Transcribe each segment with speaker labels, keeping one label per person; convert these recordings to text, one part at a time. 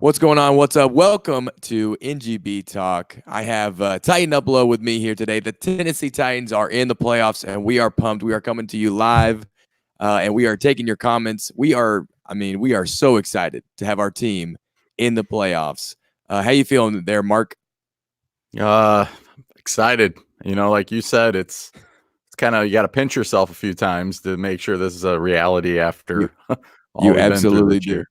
Speaker 1: What's going on? What's up? Welcome to NGB Talk. I have TitanUp Load with me here today. The Tennessee Titans are in the playoffs, and we are pumped. We are coming to you live, and we are taking your comments. We are so excited to have our team in the playoffs. How you feeling there, Mark?
Speaker 2: Excited. You know, like you said, it's kind of, you got to pinch yourself a few times to make sure this is a reality after all
Speaker 1: You
Speaker 2: we've been through
Speaker 1: absolutely
Speaker 2: this
Speaker 1: do.
Speaker 2: year.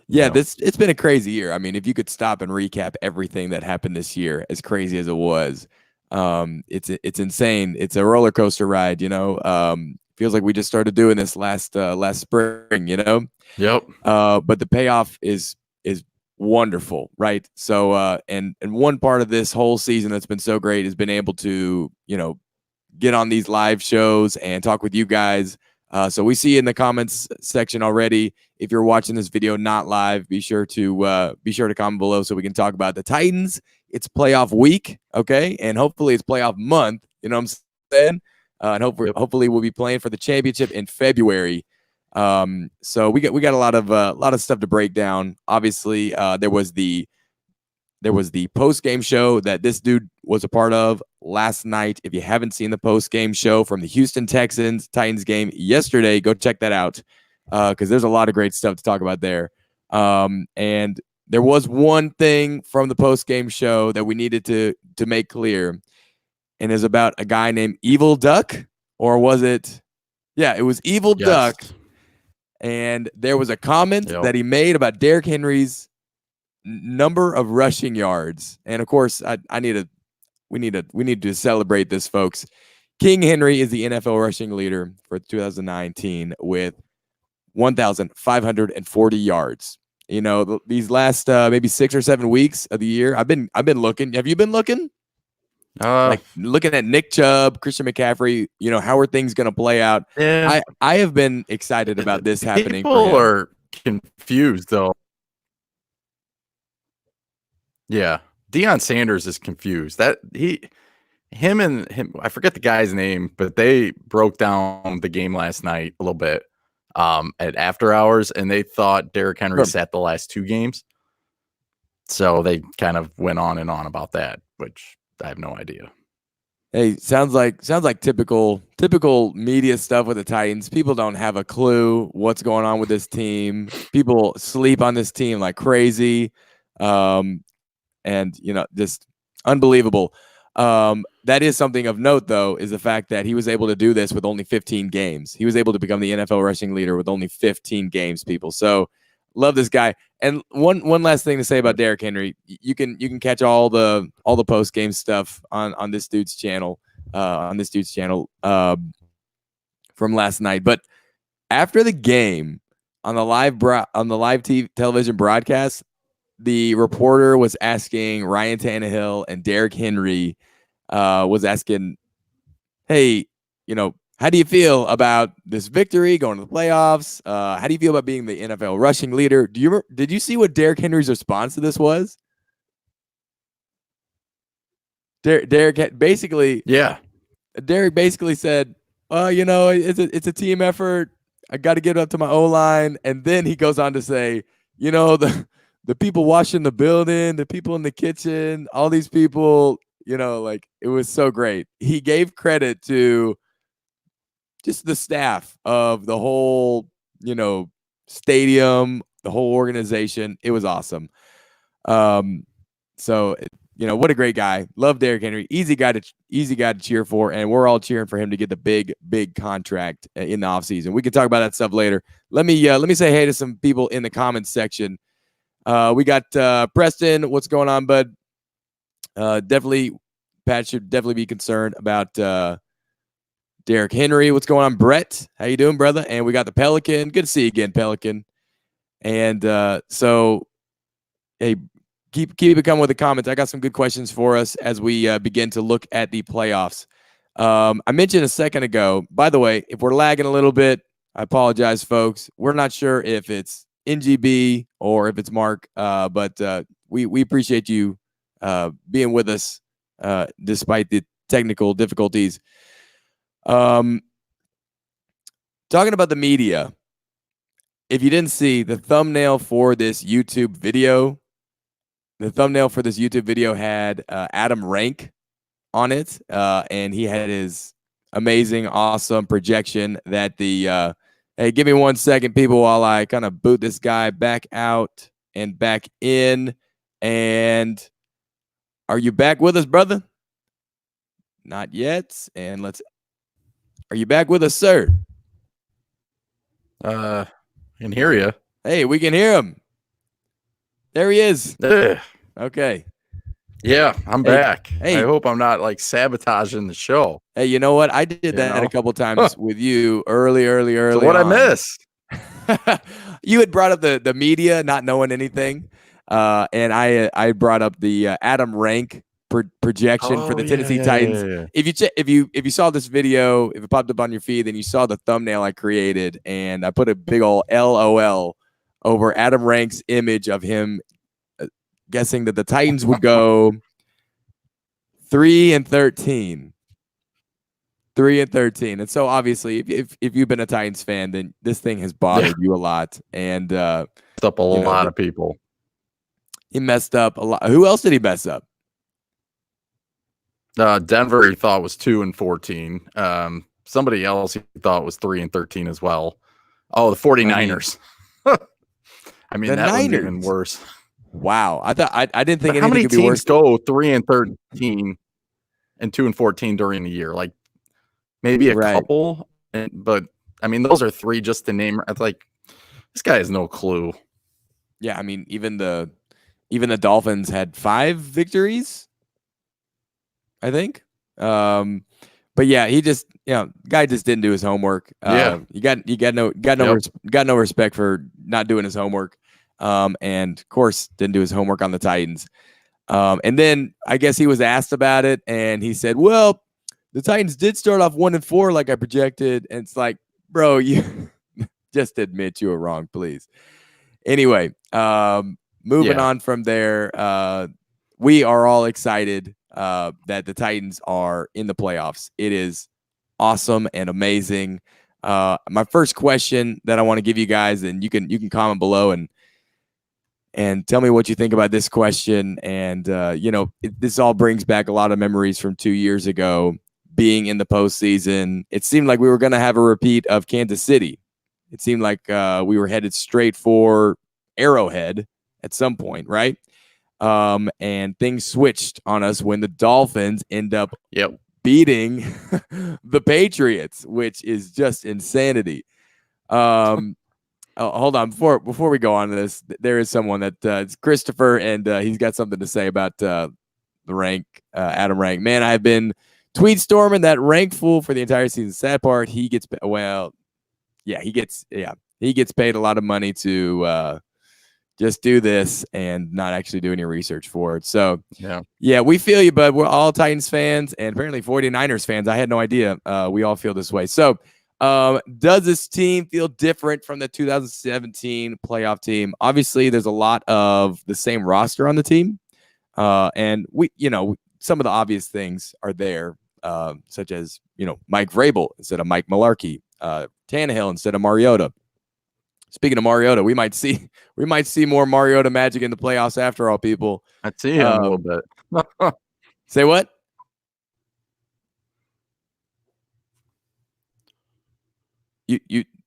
Speaker 1: Yeah,
Speaker 2: You know?
Speaker 1: it's been a crazy year. I mean, if you could stop and recap everything that happened this year, as crazy as it was, it's insane. It's a roller coaster ride. Feels like we just started doing this last spring.
Speaker 2: Yep.
Speaker 1: But the payoff is wonderful, right? So and one part of this whole season that's been so great has been able to get on these live shows and talk with you guys. So we see in the comments section already. If you're watching this video not live, be sure to comment below so we can talk about the Titans. It's playoff week, okay, and hopefully it's playoff month. You know what I'm saying? And hopefully we'll be playing for the championship in February. So we got a lot of stuff to break down. Obviously, there was the post game show that this dude was a part of last night. If you haven't seen the post game show from the Houston Texans Titans game yesterday, go check that out because there's a lot of great stuff to talk about there. And there was one thing from the post game show that we needed to make clear, and is about a guy named Evil Duck, or was it? Yeah, it was Evil Duck. And there was a comment that he made about Derrick Henry's number of rushing yards, and of course, we need to celebrate this, folks. King Henry is the NFL rushing leader for 2019 with 1,540 yards. You know, these last maybe 6 or 7 weeks of the year, I've been looking. Have you been looking? Like looking at Nick Chubb, Christian McCaffrey. You know, how are things going to play out?
Speaker 2: Yeah.
Speaker 1: I have been excited about this happening.
Speaker 2: People are confused, though. Yeah, Deion Sanders is confused. Him, I forget the guy's name, but they broke down the game last night a little bit at after hours, and they thought Derrick Henry sat the last 2 games. So they kind of went on and on about that, which I have no idea.
Speaker 1: Hey, sounds like typical media stuff with the Titans. People don't have a clue what's going on with this team. People sleep on this team like crazy. And just unbelievable. That is something of note, though, is the fact that he was able to do this with only 15 games. He was able to become the NFL rushing leader with only 15 games, people. So love this guy. And one last thing to say about Derrick Henry, you can catch all the post game stuff on this dude's channel, from last night. But after the game on the live television broadcast, the reporter was asking Ryan Tannehill, and Derrick Henry was asking, hey, how do you feel about this victory, going to the playoffs? How do you feel about being the NFL rushing leader? Did you see what Derrick Henry's response to this was? Derrick basically said, it's a team effort. I got to get up to my O-line. And then he goes on to say, the people washing the building, the people in the kitchen, all these people, like, it was so great. He gave credit to just the staff of the whole, stadium, the whole organization. It was awesome. So, what a great guy. Love Derrick Henry. Easy guy to cheer for, and we're all cheering for him to get the big contract in the offseason. We can talk about that stuff later. Let me say hey to some people in the comments section. We got Preston. What's going on, bud? Pat should definitely be concerned about Derrick Henry. What's going on, Brett? How you doing, brother? And we got the Pelican. Good to see you again, Pelican. And so, hey, keep it coming with the comments. I got some good questions for us as we begin to look at the playoffs. I mentioned a second ago, by the way, if we're lagging a little bit, I apologize, folks. We're not sure if it's NGB or if it's Mark, but we appreciate you being with us despite the technical difficulties. Talking about the media, if you didn't see the thumbnail for this YouTube video, the thumbnail for this YouTube video had Adam Rank on it, and he had his amazing, awesome projection that the hey, give me 1 second, people, while I kind of boot this guy back out and back in. And are you back with us, brother? Not yet. And are you back with us, sir?
Speaker 2: I can hear you.
Speaker 1: Hey, we can hear him. There he is.
Speaker 2: Ugh.
Speaker 1: Okay.
Speaker 2: Yeah, I'm
Speaker 1: Hey,
Speaker 2: back.
Speaker 1: hey.
Speaker 2: I hope I'm not like sabotaging the show.
Speaker 1: Hey, you know what? I did that a couple times with you early
Speaker 2: So what
Speaker 1: on.
Speaker 2: I missed?
Speaker 1: You had brought up the media not knowing anything, and I brought up the Adam Rank projection for the Tennessee Titans.
Speaker 2: Yeah.
Speaker 1: If you saw this video, if it popped up on your feed, then you saw the thumbnail I created, and I put a big old LOL over Adam Rank's image of him guessing that the Titans would go 3-13. 3-13. And so obviously if you've been a Titans fan, then this thing has bothered you a lot. And
Speaker 2: up a lot of people.
Speaker 1: He messed up a lot. Who else did he mess up?
Speaker 2: Denver he thought was 2-14. Somebody else he thought was 3-13 as well. Oh, the 49ers. I mean that was even worse.
Speaker 1: Wow. I didn't think
Speaker 2: how many
Speaker 1: could be worse.
Speaker 2: Teams go 3-13 and 2-14 during the year? Like maybe a couple, but I mean those are 3 just to name. It's like this guy has no clue.
Speaker 1: Yeah, I mean even the Dolphins had 5 victories, I think. But yeah, he just guy just didn't do his homework. You got no respect for not doing his homework. And of course didn't do his homework on the Titans. And then I guess he was asked about it, and he said, "Well, the Titans did start off 1-4 like I projected." And it's like, bro, you just admit you were wrong, please. Anyway, moving on from there, we are all excited that the Titans are in the playoffs. It is awesome and amazing. My first question that I want to give you guys, and you can comment below and tell me what you think about this question. And this all brings back a lot of memories from 2 years ago, being in the postseason. It seemed like we were going to have a repeat of Kansas City. It seemed like we were headed straight for Arrowhead at some point, right? And things switched on us when the Dolphins end up beating the Patriots, which is just insanity. Hold on, before we go on to this, there is someone that it's Christopher, and he's got something to say about the Rank, Adam Rank. Man, I've been tweet storming that Rank fool for the entire season. Sad part, he gets he gets paid a lot of money to just do this and not actually do any research for it. So yeah, we feel you, bud. We're all Titans fans and apparently 49ers fans. I had no idea. We all feel this way. So does this team feel different from the 2017 playoff team? Obviously, there's a lot of the same roster on the team. And some of the obvious things are there, such as, Mike Vrabel instead of Mike Mularkey, Tannehill instead of Mariota. Speaking of Mariota, we might see more Mariota magic in the playoffs after all, people.
Speaker 2: I see him a little bit.
Speaker 1: Say what?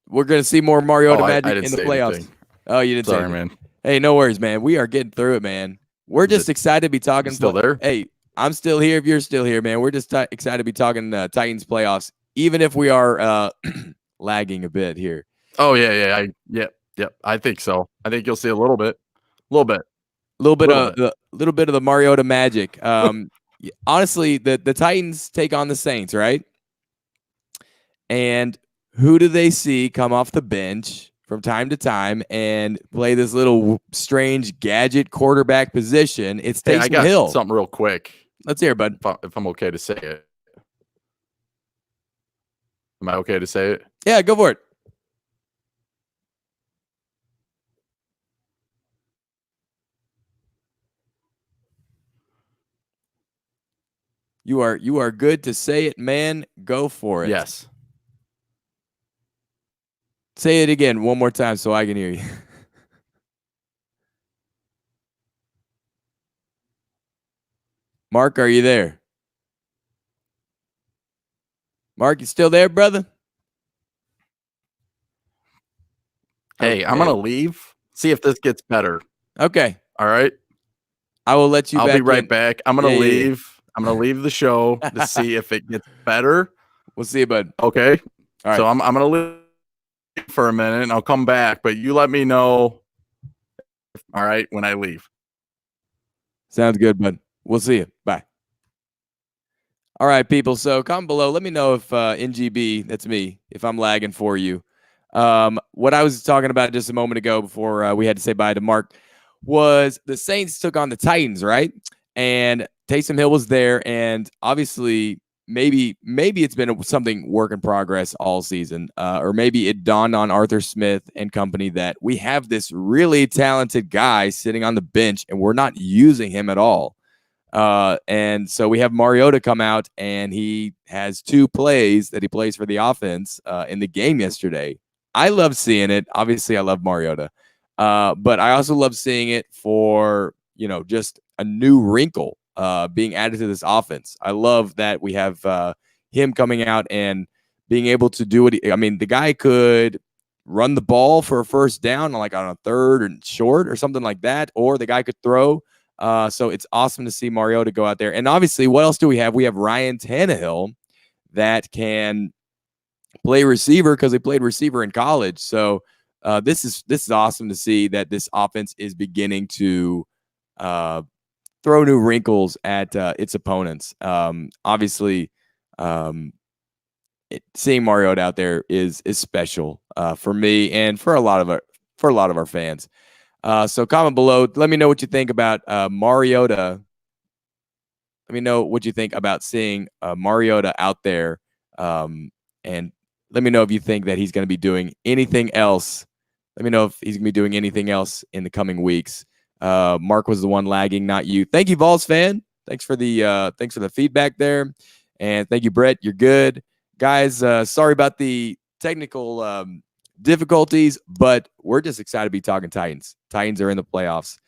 Speaker 1: We're gonna see more Mariota magic in the playoffs.
Speaker 2: Anything.
Speaker 1: Oh, you didn't say anything.
Speaker 2: Man.
Speaker 1: Hey, no worries, man. We are getting through it, man. We're just excited to be talking.
Speaker 2: Still there?
Speaker 1: Hey, I'm still here. If you're still here, man, we're just excited to be talking Titans playoffs, even if we are lagging a bit here.
Speaker 2: Oh yeah. Yep. I think so. I think you'll see a little bit of
Speaker 1: the Mariota magic. Honestly, the Titans take on the Saints, right? And who do they see come off the bench from time to time and play this little strange gadget quarterback position? It's Taysom Hill.
Speaker 2: Something real quick.
Speaker 1: Let's hear it, bud.
Speaker 2: If I'm okay to say it. Am I okay to say it?
Speaker 1: Yeah, go for it. You are good to say it, man. Go for it.
Speaker 2: Yes.
Speaker 1: Say it again one more time so I can hear you. Mark, are you there? Mark, you still there, brother?
Speaker 2: Hey, I'm going to leave. See if this gets better.
Speaker 1: Okay.
Speaker 2: All right.
Speaker 1: I will let you
Speaker 2: I'll
Speaker 1: back
Speaker 2: be right
Speaker 1: in.
Speaker 2: back. I'm going to leave. I'm going to leave the show to see if it gets better.
Speaker 1: We'll see you, bud.
Speaker 2: Okay.
Speaker 1: All right.
Speaker 2: So I'm going to leave for a minute and I'll come back, but you let me know. All right. When I leave.
Speaker 1: Sounds good, bud. We'll see you. Bye. All right, people. So comment below. Let me know if NGB, that's me, if I'm lagging for you. What I was talking about just a moment ago before we had to say bye to Mark was the Saints took on the Titans, right? And Taysom Hill was there, and obviously maybe it's been something work in progress all season, or maybe it dawned on Arthur Smith and company that we have this really talented guy sitting on the bench, and we're not using him at all. And so we have Mariota come out, and he has 2 plays that he plays for the offense in the game yesterday. I love seeing it. Obviously, I love Mariota, but I also love seeing it for, just a new wrinkle being added to this offense. I love that we have him coming out and being able to do it. I mean, the guy could run the ball for a first down, like on a third and short or something like that, or the guy could throw. So it's awesome to see Mariota go out there. And obviously, what else do we have? We have Ryan Tannehill that can play receiver because he played receiver in college. So this is awesome to see that this offense is beginning to throw new wrinkles at its opponents. Obviously, seeing Mariota out there is special for me and for a lot of our fans. So comment below. Let me know what you think about Mariota. Let me know what you think about seeing Mariota out there. And let me know if you think that he's going to be doing anything else. Let me know if he's going to be doing anything else in the coming weeks. Mark was the one lagging, not you. Thank you, Vols fan. Thanks for the feedback there. And thank you, Brett. You're good. Guys, sorry about the technical difficulties, but we're just excited to be talking Titans. Titans are in the playoffs.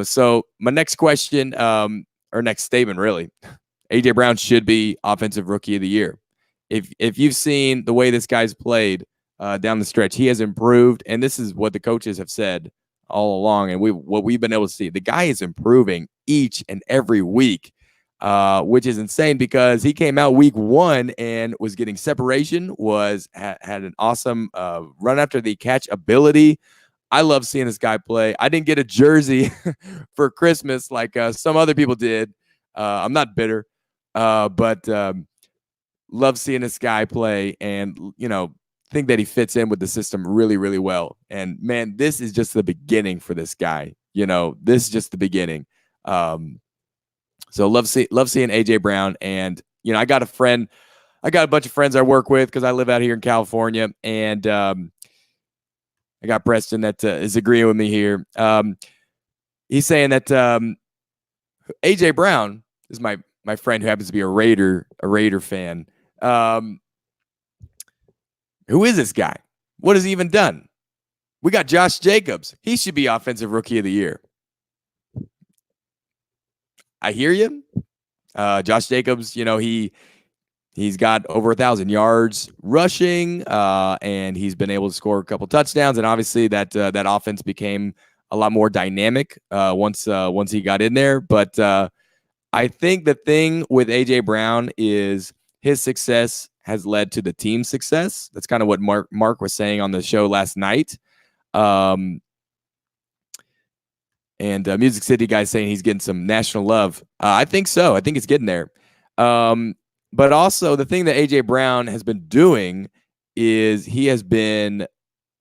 Speaker 1: So my next question, or next statement, really, AJ Brown should be Offensive Rookie of the Year. If you've seen the way this guy's played down the stretch, he has improved, and this is what the coaches have said all along, and what we've been able to see. The guy is improving each and every week, which is insane because he came out week 1 and was getting separation, had an awesome run after the catch ability. I love seeing this guy play. I didn't get a jersey for Christmas like some other people did. I'm not bitter, but love seeing this guy play and, think that he fits in with the system really, really well. And man, this is just the beginning for this guy. This is just the beginning. So love seeing AJ Brown. And, I got a bunch of friends I work with because I live out here in California. And I got Preston that is agreeing with me here. He's saying that AJ Brown is my friend who happens to be a Raider fan. Who is this guy? What has he even done? We got Josh Jacobs. He should be Offensive Rookie of the Year. I hear you. Josh Jacobs, he's got over 1,000 yards rushing, and he's been able to score a couple touchdowns. And obviously that offense became a lot more dynamic once he got in there. But I think the thing with AJ Brown is his success has led to the team's success. That's kind of what Mark was saying on the show last night. And Music City guy saying he's getting some national love. I think so. I think it's getting there. But also the thing that AJ Brown has been doing is he has been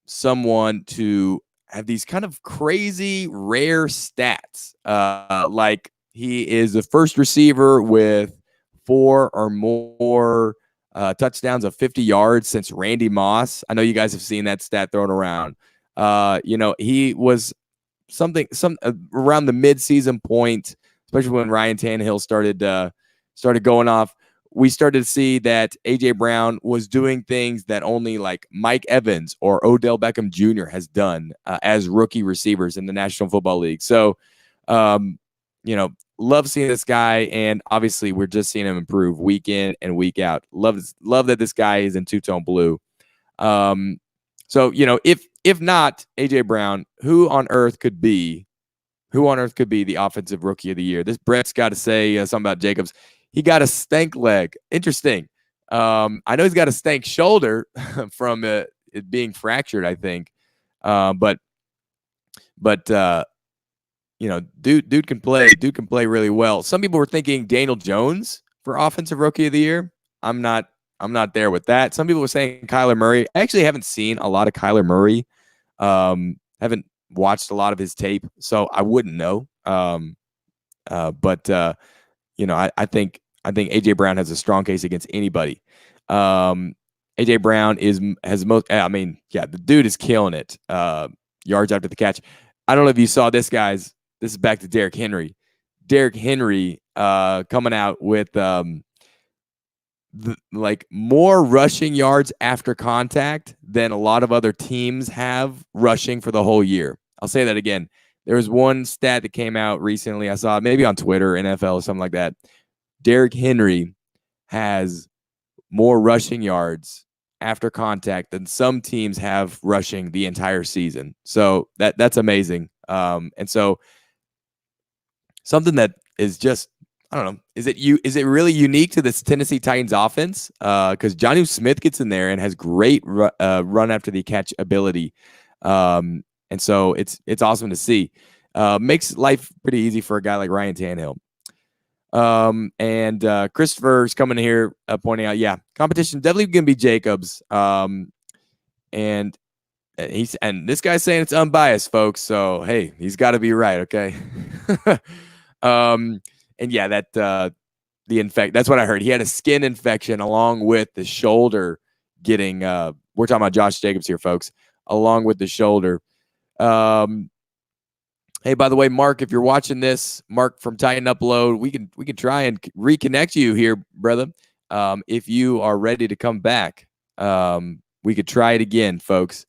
Speaker 1: someone to have these kind of crazy rare stats. Like he is the first receiver with 4 or more touchdowns of 50 yards since Randy Moss. I know you guys have seen that stat thrown around. He was some around the mid-season point, especially when Ryan Tannehill started going off. We started to see that AJ Brown was doing things that only like Mike Evans or Odell Beckham Jr. has done as rookie receivers in the National Football League. So, love seeing this guy, and obviously we're just seeing him improve week in and week out. Love that this guy is in two-tone blue. So if not AJ Brown, who on earth could be the offensive rookie of the year? This Brett's got to say something about Jacobs. He got a stank leg. Interesting. I know he's got a stank shoulder from it being fractured, I think. But dude can play. Dude can play really well. Some people were thinking Daniel Jones for offensive rookie of the year. I'm not there with that. Some people were saying Kyler Murray. I actually haven't seen a lot of Kyler Murray. Haven't watched a lot of his tape, so I wouldn't know. But I think AJ Brown has a strong case against anybody. AJ Brown has most. I mean, yeah, the dude is killing it. Yards after the catch. I don't know if you saw this, guys. This is back to Derrick Henry. Derrick Henry coming out with more rushing yards after contact than a lot of other teams have rushing for the whole year. I'll say that again. There was one stat that came out recently. I saw it maybe on Twitter, NFL, or something like that. Derrick Henry has more rushing yards after contact than some teams have rushing the entire season. So that's amazing. And so something that is just, I don't know, is it really unique to this Tennessee Titans offense? Because Jonnu Smith gets in there and has great run after the catch ability. And so it's awesome to see. Makes life pretty easy for a guy like Ryan Tannehill. And Christopher's coming here pointing out, yeah, competition definitely going to be Jacobs. And this guy's saying it's unbiased, folks. So hey, he's got to be right, okay? And yeah, that's what I heard. He had a skin infection along with the shoulder getting. We're talking about Josh Jacobs here, folks. Along with the shoulder. Hey, by the way, Mark, if you're watching this, Mark from TitanUp Load, we can try and reconnect you here, brother. If you are ready to come back, we could try it again, folks.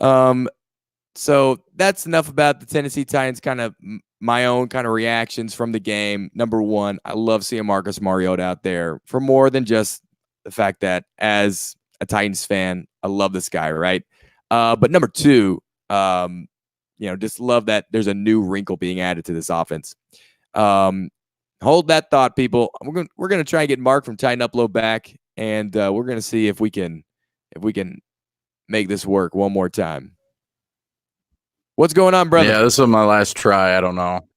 Speaker 1: So that's enough about the Tennessee Titans. Kind of my own kind of reactions from the game. Number one, I love seeing Marcus Mariota out there for more than just the fact that as a Titans fan, I love this guy, right? But number two, just love that there's a new wrinkle being added to this offense. Hold that thought, people. We're gonna try and get Mark from TitanUp Load back, and we're gonna see if we can make this work one more time. What's going on, brother?
Speaker 2: Yeah, this was my last try. I don't know.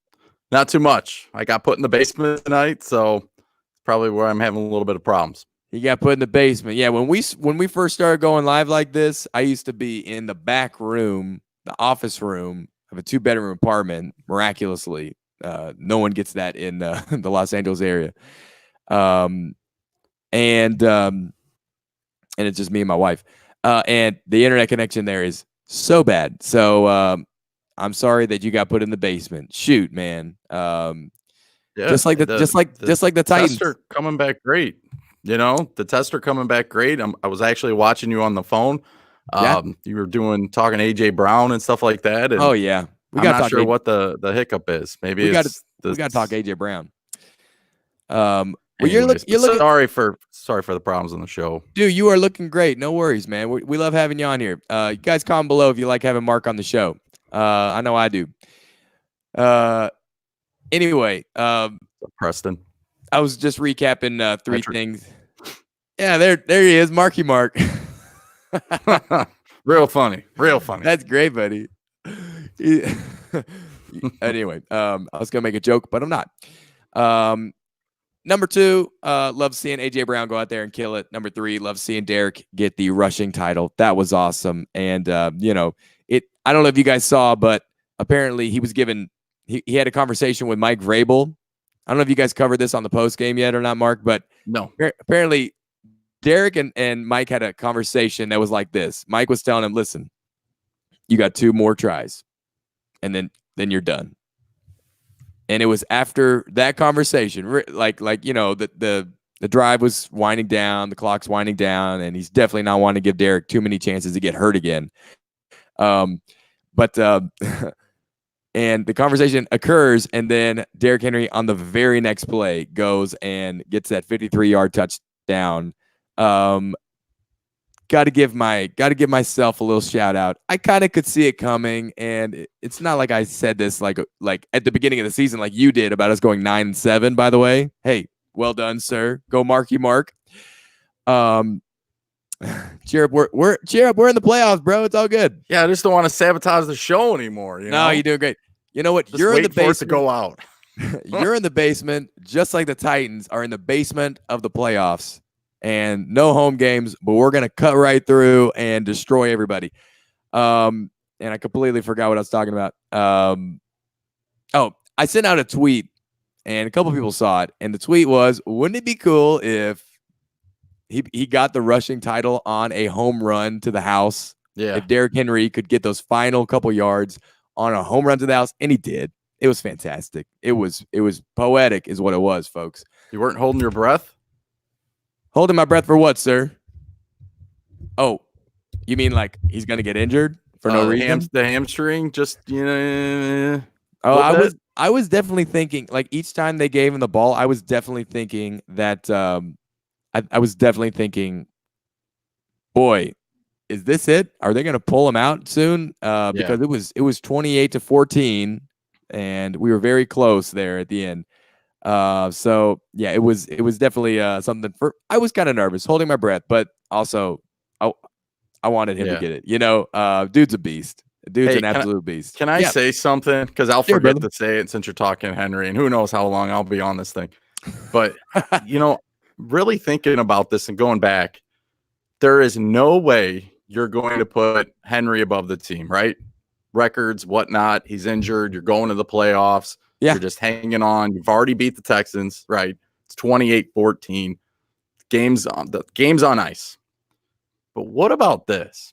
Speaker 2: Not too much. I got put in the basement tonight, so probably where I'm having a little bit of problems.
Speaker 1: You got put in the basement. Yeah, when we first started going live like this, I used to be in the back room, the office room of a 2-bedroom apartment. Miraculously, no one gets that in the Los Angeles area, and it's just me and my wife, and the internet connection there is so bad. So I'm sorry that you got put in the basement. Shoot, man. Yeah, just like the Titans.
Speaker 2: Tests are coming back great. The tests are coming back great. I was actually watching you on the phone. You were talking AJ Brown and stuff like that. And
Speaker 1: oh yeah,
Speaker 2: I'm not sure what the hiccup is. Maybe we got to
Speaker 1: talk AJ Brown.
Speaker 2: Anyways, you're looking. Sorry for the problems on the show,
Speaker 1: dude. You are looking great. No worries, man. We love having you on here. You guys comment below if you like having Mark on the show. I know I do. Anyway,
Speaker 2: Preston.
Speaker 1: I was just recapping 3 things. Yeah, there he is, Marky Mark.
Speaker 2: Real funny.
Speaker 1: That's great, buddy. Anyway, I was gonna make a joke, but I'm not. Number 2, love seeing AJ Brown go out there and kill it. Number 3, love seeing Derrick get the rushing title. That was awesome. And I don't know if you guys saw, but apparently he was given. He had a conversation with Mike Vrabel. I don't know if you guys covered this on the post game yet or not, Mark, but
Speaker 2: no.
Speaker 1: Apparently, Derrick and Mike had a conversation that was like this. Mike was telling him, "Listen, you got 2 more tries, and then you're done." And it was after that conversation, the drive was winding down, the clock's winding down, and he's definitely not wanting to give Derrick too many chances to get hurt again. But And the conversation occurs, and then Derrick Henry on the very next play goes and gets that 53-yard touchdown. Got to give myself a little shout out. I kind of could see it coming, and it's not like I said this like at the beginning of the season like you did about us going 9-7. By the way, hey, well done, sir. Go Marky Mark. Cheer up, we're in the playoffs, bro. It's all good.
Speaker 2: Yeah, I just don't want to sabotage the show anymore.
Speaker 1: No, you're doing great. You know what?
Speaker 2: Just
Speaker 1: you're in the
Speaker 2: for it
Speaker 1: basement
Speaker 2: to go out.
Speaker 1: You're in the basement, just like the Titans are in the basement of the playoffs, and no home games. But we're gonna cut right through and destroy everybody. And I completely forgot what I was talking about. Oh, I sent out a tweet, and a couple people saw it, and the tweet was, "Wouldn't it be cool if he got the rushing title on a home run to the house?
Speaker 2: Yeah.
Speaker 1: If Derrick Henry could get those final couple yards on a home run to the house," and he did. It was fantastic. It was poetic, is what it was, folks.
Speaker 2: You weren't holding your breath?
Speaker 1: Holding my breath for what, sir? Oh, you mean like he's gonna get injured for no reason?
Speaker 2: The hamstring, just
Speaker 1: Oh, I was definitely thinking, like, each time they gave him the ball, I was definitely thinking that I was definitely thinking, boy, is this it? Are they going to pull him out soon? Because it was 28-14, and we were very close there at the end. So yeah, it was definitely something for. I was kind of nervous, holding my breath, but also I wanted him to get it. Dude's a beast. Dude's an absolute beast.
Speaker 2: Can I say something? Because I'll forget to say it since you're talking Henry, and who knows how long I'll be on this thing. But really thinking about this and going back, there is no way you're going to put Henry above the team, right? Records, whatnot. He's injured. You're going to the playoffs.
Speaker 1: Yeah.
Speaker 2: You're just hanging on. You've already beat the Texans, right? It's 28-14. The game's on ice. But what about this?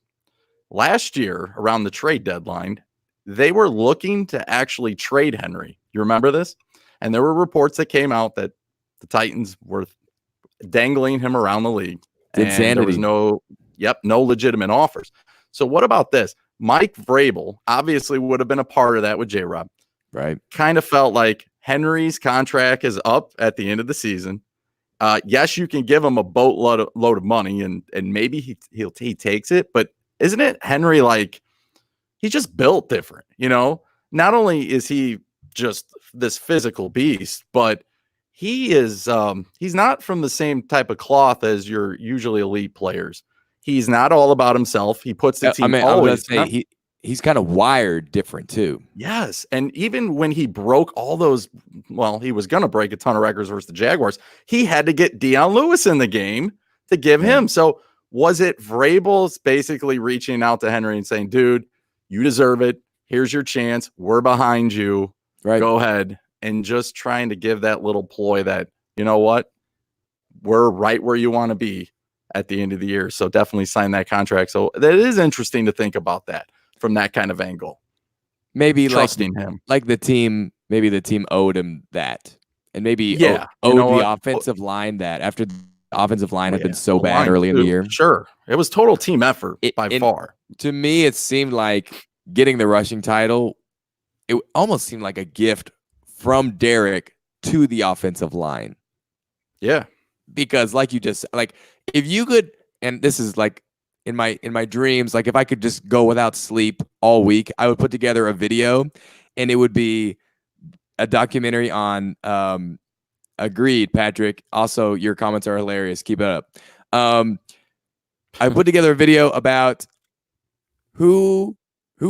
Speaker 2: Last year, around the trade deadline, they were looking to actually trade Henry. You remember this? And there were reports that came out that the Titans were dangling him around the league. And there was no legitimate offers. So what about this? Mike Vrabel obviously would have been a part of that with J-Rob.
Speaker 1: Right.
Speaker 2: Kind of felt like Henry's contract is up at the end of the season. Yes, you can give him a boatload of money, and maybe he takes it. But isn't it Henry, like, he's just built different? Not only is he just this physical beast, but he is he's not from the same type of cloth as your usually elite players. He's not all about himself. He puts the team always.
Speaker 1: He's kind of wired different too.
Speaker 2: Yes. And even when he broke all those, he was going to break a ton of records versus the Jaguars. He had to get Deion Lewis in the game to give him. So was it Vrabel's basically reaching out to Henry and saying, dude, you deserve it. Here's your chance. We're behind you.
Speaker 1: Right.
Speaker 2: Go ahead. And just trying to give that little ploy that, you know what? We're right where you want to be at the end of the year. So definitely sign that contract. So that is interesting to think about that from that kind of angle.
Speaker 1: Maybe
Speaker 2: trusting him.
Speaker 1: Like the team owed him that. And maybe owed the offensive line that after the offensive line had been so bad early in the year.
Speaker 2: Sure. It was total team effort by far.
Speaker 1: To me, it seemed like getting the rushing title, it almost seemed like a gift from Derrick to the offensive line.
Speaker 2: Yeah.
Speaker 1: Because like you just, like, if you could, and this is like in my dreams, like if I could just go without sleep all week, I would put together a video, and it would be a documentary on agreed, Patrick. Also, your comments are hilarious. Keep it up. I put together a video about who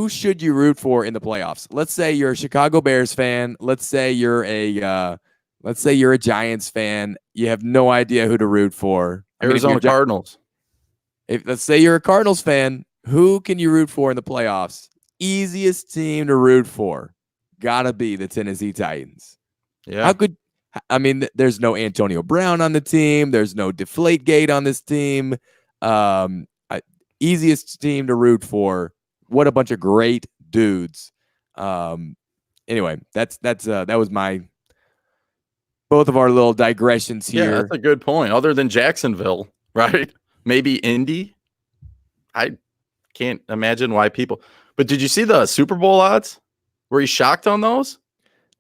Speaker 1: should you root for in the playoffs. Let's say you're a Chicago Bears fan. Let's say you're a Giants fan. You have no idea who to root for.
Speaker 2: Arizona Cardinals.
Speaker 1: Let's say you're a Cardinals fan, who can you root for in the playoffs? Easiest team to root for, gotta be the Tennessee Titans.
Speaker 2: Yeah.
Speaker 1: There's no Antonio Brown on the team. There's no Deflategate on this team. Easiest team to root for. What a bunch of great dudes. Anyway, that was both of our little digressions here.
Speaker 2: Yeah, that's a good point. Other than Jacksonville, right? Maybe Indy. I can't imagine why people. But did you see the Super Bowl odds? Were you shocked on those?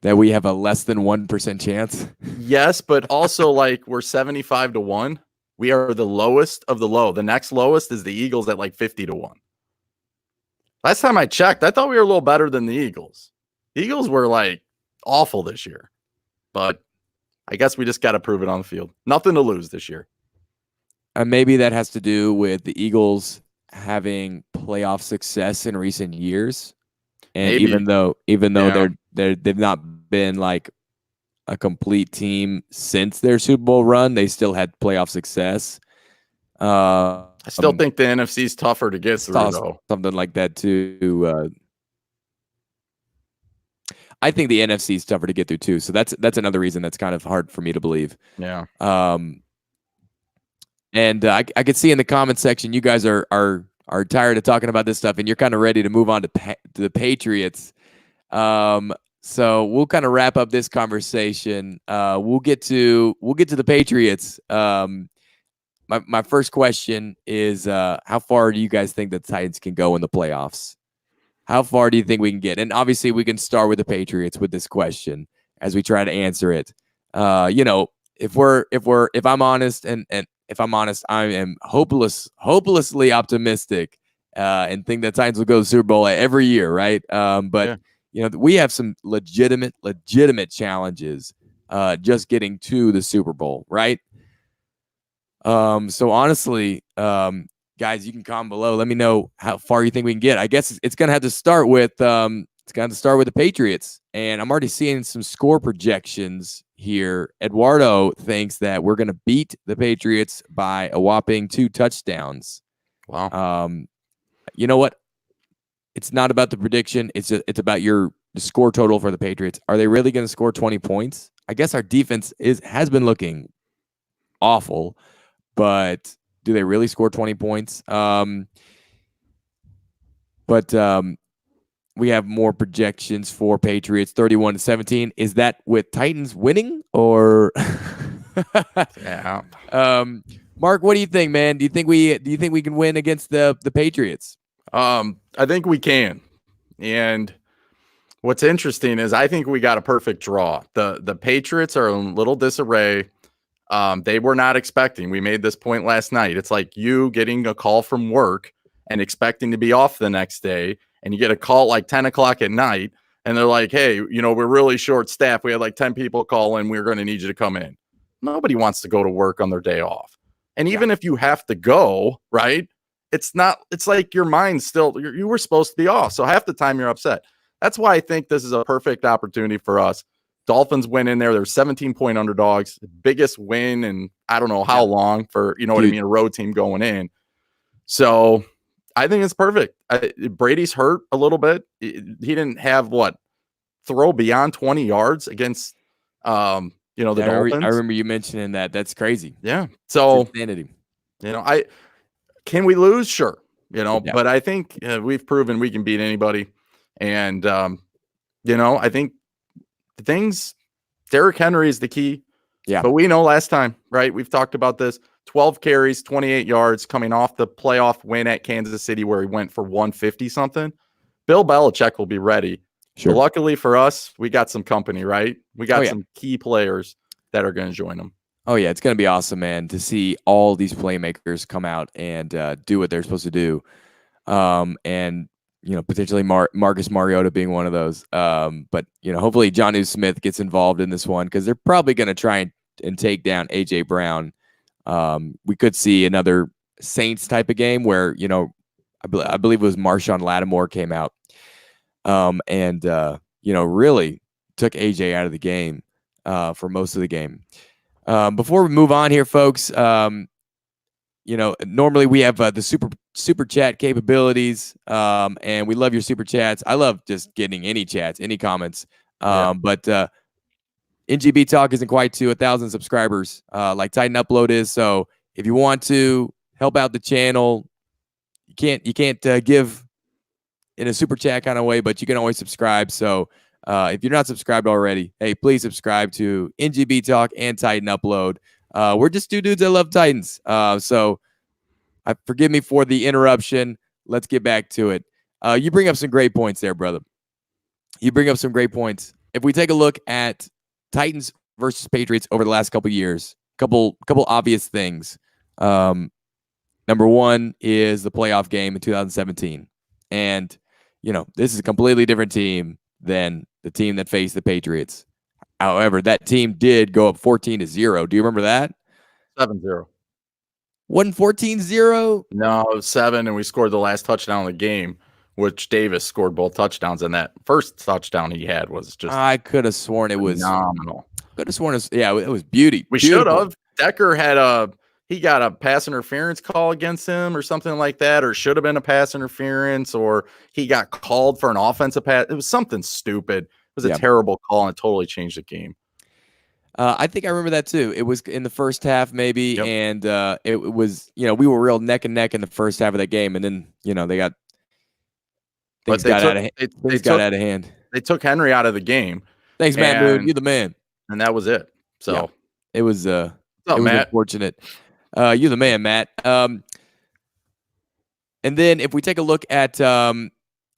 Speaker 1: That we have a less than 1% chance?
Speaker 2: Yes, but also like we're 75-1. We are the lowest of the low. The next lowest is the Eagles at like 50-1. Last time I checked, I thought we were a little better than the Eagles. The Eagles were like awful this year, but I guess we just got to prove it on the field. Nothing to lose this year.
Speaker 1: Maybe that has to do with the Eagles having playoff success in recent years, and
Speaker 2: Maybe.
Speaker 1: even though
Speaker 2: Yeah.
Speaker 1: they've not been like a complete team since their Super Bowl run, they still had playoff success.
Speaker 2: I still think the NFC is tougher to get through, though.
Speaker 1: Something like that too. I think the NFC is tougher to get through too. So that's another reason that's kind of hard for me to believe.
Speaker 2: Yeah.
Speaker 1: And I could see in the comment section you guys are tired of talking about this stuff, and you're kind of ready to move on to the Patriots. So we'll kind of wrap up this conversation. We'll get to the Patriots. My first question is, how far do you guys think the Titans can go in the playoffs? How far do you think we can get? And obviously, we can start with the Patriots with this question as we try to answer it. If I'm honest, and if I'm honest, I am hopelessly optimistic, and think the Titans will go to the Super Bowl every year, right? But we have some legitimate challenges, just getting to the Super Bowl, right? So honestly, guys, you can comment below. Let me know how far you think we can get. I guess it's gonna have to start with the Patriots, and I'm already seeing some score projections here. Eduardo thinks that we're gonna beat the Patriots by a whopping 2 touchdowns.
Speaker 2: Wow.
Speaker 1: You know what? It's not about the prediction. It's about the score total for the Patriots. Are they really going to score 20 points? I guess our defense has been looking awful, but do they really score 20 points? But we have more projections for Patriots, 31-17. Is that with Titans winning or?
Speaker 2: Yeah.
Speaker 1: Mark, what do you think, man? Do you think we can win against the Patriots?
Speaker 2: I think we can. And what's interesting is I think we got a perfect draw. The Patriots are in a little disarray. They were not expecting. We made this point last night. It's like you getting a call from work and expecting to be off the next day, and you get a call like 10 o'clock at night, and they're like, hey, we're really short staffed. We had like 10 people call in. We're going to need you to come in. Nobody wants to go to work on their day off. And even if you have to go, right, it's like your mind's still, you were supposed to be off. So half the time you're upset. That's why I think this is a perfect opportunity for us. Dolphins went in there. They're 17-point underdogs, biggest win in I don't know how long for, what I mean, a road team going in. So I think it's perfect. Brady's hurt a little bit. He didn't have throw beyond 20 yards against, the Dolphins.
Speaker 1: I remember you mentioning that. That's crazy.
Speaker 2: Yeah. So,
Speaker 1: insanity.
Speaker 2: Can we lose? Sure. But I think we've proven we can beat anybody. And, I think the things, Derrick Henry is the key.
Speaker 1: Yeah.
Speaker 2: But we know last time, right? We've talked about this. 12 carries, 28 yards coming off the playoff win at Kansas City where he went for 150-something. Bill Belichick will be ready.
Speaker 1: Sure.
Speaker 2: But luckily for us, we got some company, right? We got some key players that are going to join them.
Speaker 1: Oh, yeah. It's going to be awesome, man, to see all these playmakers come out and do what they're supposed to do. And potentially Marcus Mariota being one of those. But, hopefully Jonnu Smith gets involved in this one because they're probably going to try and take down A.J. Brown. We could see another Saints type of game where, I believe it was Marshawn Lattimore came out and really took A.J. out of the game for most of the game. Before we move on here, folks, normally we have the super chat capabilities, and we love your super chats. I love just getting any chats, any comments. But NGB Talk isn't quite to 1,000 subscribers like TitanUp Load is. So if you want to help out the channel, you can't give in a super chat kind of way, but you can always subscribe. So if you're not subscribed already, hey, please subscribe to NGB Talk and TitanUp Load. We're just two dudes that love Titans. So forgive me for the interruption. Let's get back to it. You bring up some great points there, brother. You bring up some great points. If we take a look at Titans versus Patriots over the last couple of years, couple obvious things. Number one is the playoff game in 2017. And, this is a completely different team than the team that faced the Patriots. However, that team did go up 14-0. Do you remember that?
Speaker 2: 7-0.
Speaker 1: Wasn't 14-0?
Speaker 2: No, it was 7, and we scored the last touchdown of the game, which Davis scored both touchdowns, and that first touchdown he had was just
Speaker 1: I could have sworn it was
Speaker 2: phenomenal.
Speaker 1: Could have sworn it was beauty.
Speaker 2: We should have. Decker had he got a pass interference call against him or something like that, or should have been a pass interference, or he got called for an offensive pass. It was something stupid. It was a terrible call, and it totally changed the game.
Speaker 1: I think I remember that too. It was in the first half, maybe, and it was, we were real neck and neck in the first half of that game, and then, they got out of hand.
Speaker 2: They took Henry out of the game.
Speaker 1: Thanks, Matt Moon. You're the man.
Speaker 2: And that was it. So
Speaker 1: it was unfortunate. You're the man, Matt. And then if we take a look at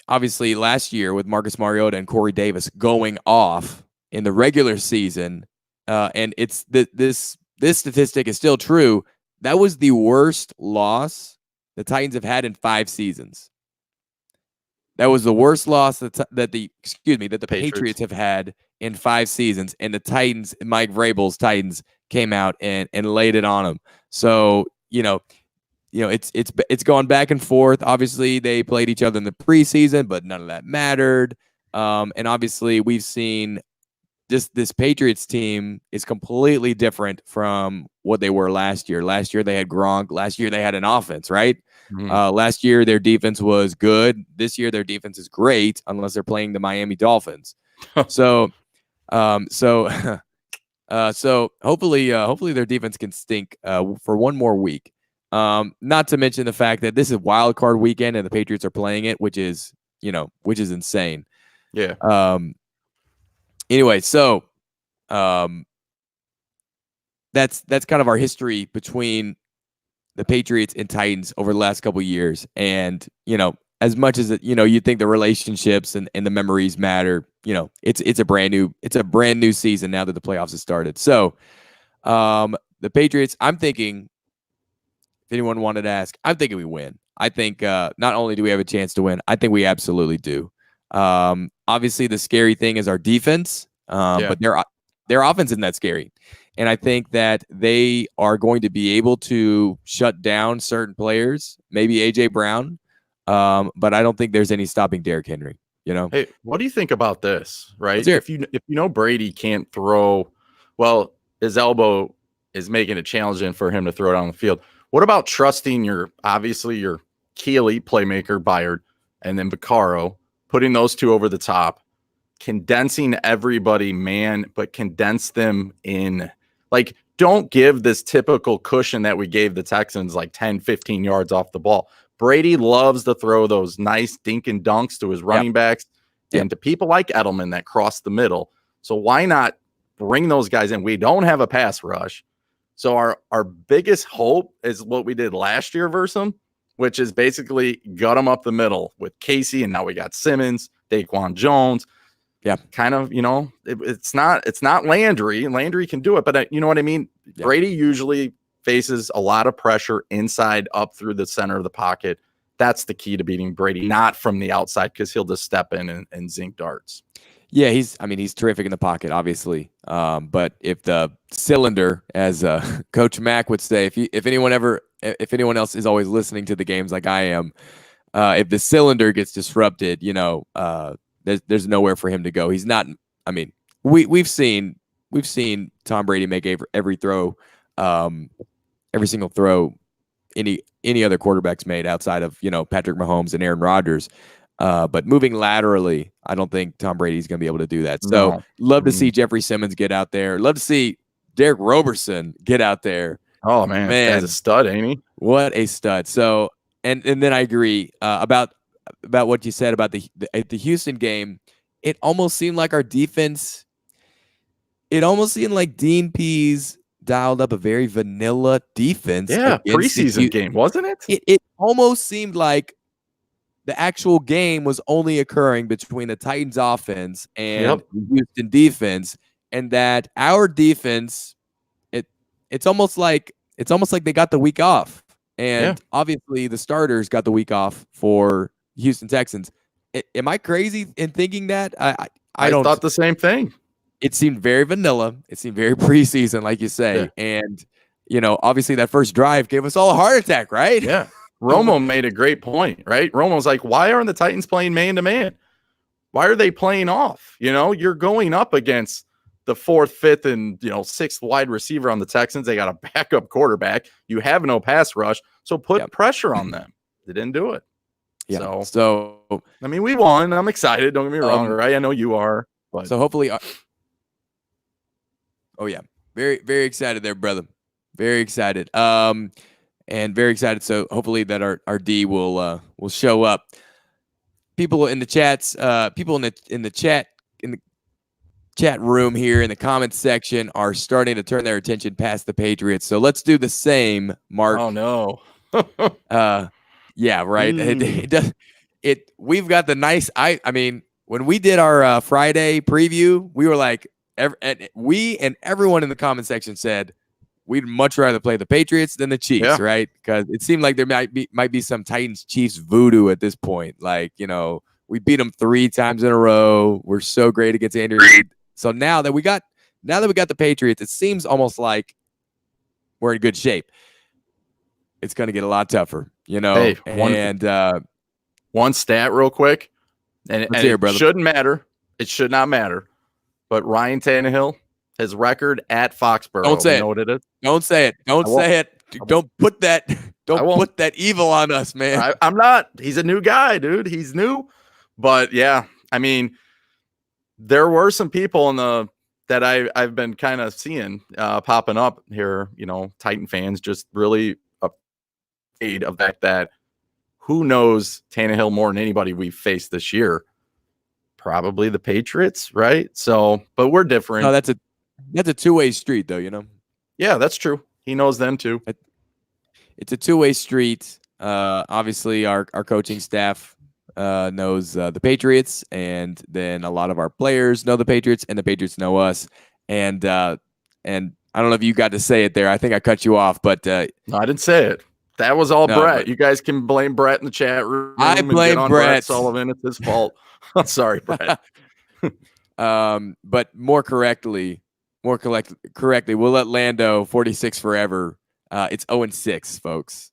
Speaker 1: obviously last year with Marcus Mariota and Corey Davis going off in the regular season, and it's this statistic is still true. That was the worst loss the Titans have had in 5 seasons. That was the worst loss that the Patriots have had in 5 seasons, and the Titans, Mike Vrabel's Titans, came out and laid it on them. So it's gone back and forth. Obviously, they played each other in the preseason, but none of that mattered. And obviously, we've seen this Patriots team is completely different from what they were last year. Last year they had Gronk. Last year they had an offense, right? Mm-hmm. Last year their defense was good. This year their defense is great, unless they're playing the Miami Dolphins. So hopefully their defense can stink for one more week. Not to mention the fact that this is wild card weekend and the Patriots are playing it, which is insane.
Speaker 2: Yeah.
Speaker 1: Anyway, so that's kind of our history between the Patriots and Titans over the last couple of years. And, as much as you think the relationships and the memories matter, it's a brand new season now that the playoffs have started. So the Patriots, I'm thinking, if anyone wanted to ask, I'm thinking we win. I think not only do we have a chance to win, I think we absolutely do. Obviously the scary thing is our defense, but their offense isn't that scary. And I think that they are going to be able to shut down certain players, maybe AJ Brown. But I don't think there's any stopping Derrick Henry,
Speaker 2: Hey, what do you think about this, right? If you know Brady can't throw, well, his elbow is making it challenging for him to throw it on the field. What about trusting your key elite playmaker, Byard, and then Vaccaro, putting those two over the top, condensing everybody, but condense them in, like, don't give this typical cushion that we gave the Texans, like 10, 15 yards off the ball. Brady loves to throw those nice dink and dunks to his running backs and to people like Edelman that cross the middle. So why not bring those guys in? We don't have a pass rush. So our biggest hope is what we did last year versus them, which is basically gut them up the middle with Casey, and now we got Simmons, Daquan Jones.
Speaker 1: Yeah,
Speaker 2: kind of, it's not Landry. Landry can do it, but you know what I mean? Yeah. Brady usually faces a lot of pressure inside up through the center of the pocket. That's the key to beating Brady, not from the outside, because he'll just step in and zinc darts.
Speaker 1: Yeah, he's terrific in the pocket, obviously. But if the cylinder, as Coach Mack would say, if anyone else is always listening to the games like I am, if the cylinder gets disrupted, there's nowhere for him to go. He's not. I mean, we've seen Tom Brady make every throw, every single throw any other quarterbacks made outside of Patrick Mahomes and Aaron Rodgers. But moving laterally, I don't think Tom Brady's going to be able to do that. So love to see Jeffrey Simmons get out there. Love to see Derek Roberson get out there.
Speaker 2: Oh man, he's a stud, ain't he?
Speaker 1: What a stud. So and then I agree about what you said about the Houston game. It almost seemed like our defense. It almost seemed like Dean Pease dialed up a very vanilla defense.
Speaker 2: Yeah, preseason game, wasn't it?
Speaker 1: It almost seemed like the actual game was only occurring between the Titans offense and
Speaker 2: Yep.
Speaker 1: the Houston defense, and that our defense, it's almost like they got the week off. And obviously the starters got the week off for Houston Texans. Am I crazy in thinking that? I don't
Speaker 2: thought the same thing.
Speaker 1: It seemed very vanilla. It seemed very preseason, like you say.
Speaker 2: Yeah.
Speaker 1: And, obviously that first drive gave us all a heart attack, right?
Speaker 2: Yeah. Romo made a great point, right? Romo's like, why aren't the Titans playing man-to-man? Why are they playing off? You're going up against the 4th, 5th, and 6th wide receiver on the Texans. They got a backup quarterback. You have no pass rush, so put pressure on them. They didn't do it.
Speaker 1: Yeah. So
Speaker 2: I mean, we won. I'm excited. Don't get me wrong, right? I know you are. But.
Speaker 1: So hopefully, oh yeah, very very excited there, brother. Very excited. And very excited. So hopefully that our D will show up. People in the chats, people in the chat room here in the comments section are starting to turn their attention past the Patriots. So let's do the same, Mark.
Speaker 2: Oh no.
Speaker 1: Yeah, right. We've got the nice. I mean, when we did our Friday preview, we were like, we and everyone in the comment section said we'd much rather play the Patriots than the Chiefs, right? Because it seemed like there might be some Titans Chiefs voodoo at this point. Like, we beat them 3 times in a row. We're so great against Andy Reid. So now that we got the Patriots, it seems almost like we're in good shape. It's going to get a lot tougher,
Speaker 2: Hey, one stat real quick, and it shouldn't matter. It should not matter. But Ryan Tannehill, his record at Foxborough.
Speaker 1: Don't say
Speaker 2: know what it is?
Speaker 1: Don't say it. Don't say it. Don't put that. Don't put that evil on us, man.
Speaker 2: I'm not. He's a new guy, dude. He's new. But yeah, I mean, there were some people that I've been kind of seeing popping up here. Titan fans just really afraid of that. Who knows Tannehill more than anybody we've faced this year? Probably the Patriots, right? So, but we're different.
Speaker 1: No, that's a two-way street, though.
Speaker 2: Yeah, that's true. He knows them too.
Speaker 1: It's a two-way street. Obviously, our coaching staff knows the Patriots, and then a lot of our players know the Patriots, and the Patriots know us. And I don't know if you got to say it there. I think I cut you off, but
Speaker 2: no, I didn't say it. That was all Brett. You guys can blame Brett in the chat room.
Speaker 1: I blame Brett
Speaker 2: Sullivan. It's his fault. I'm sorry, Brett.
Speaker 1: But more correctly, we'll let Lando 46 forever. It's 0-6, folks.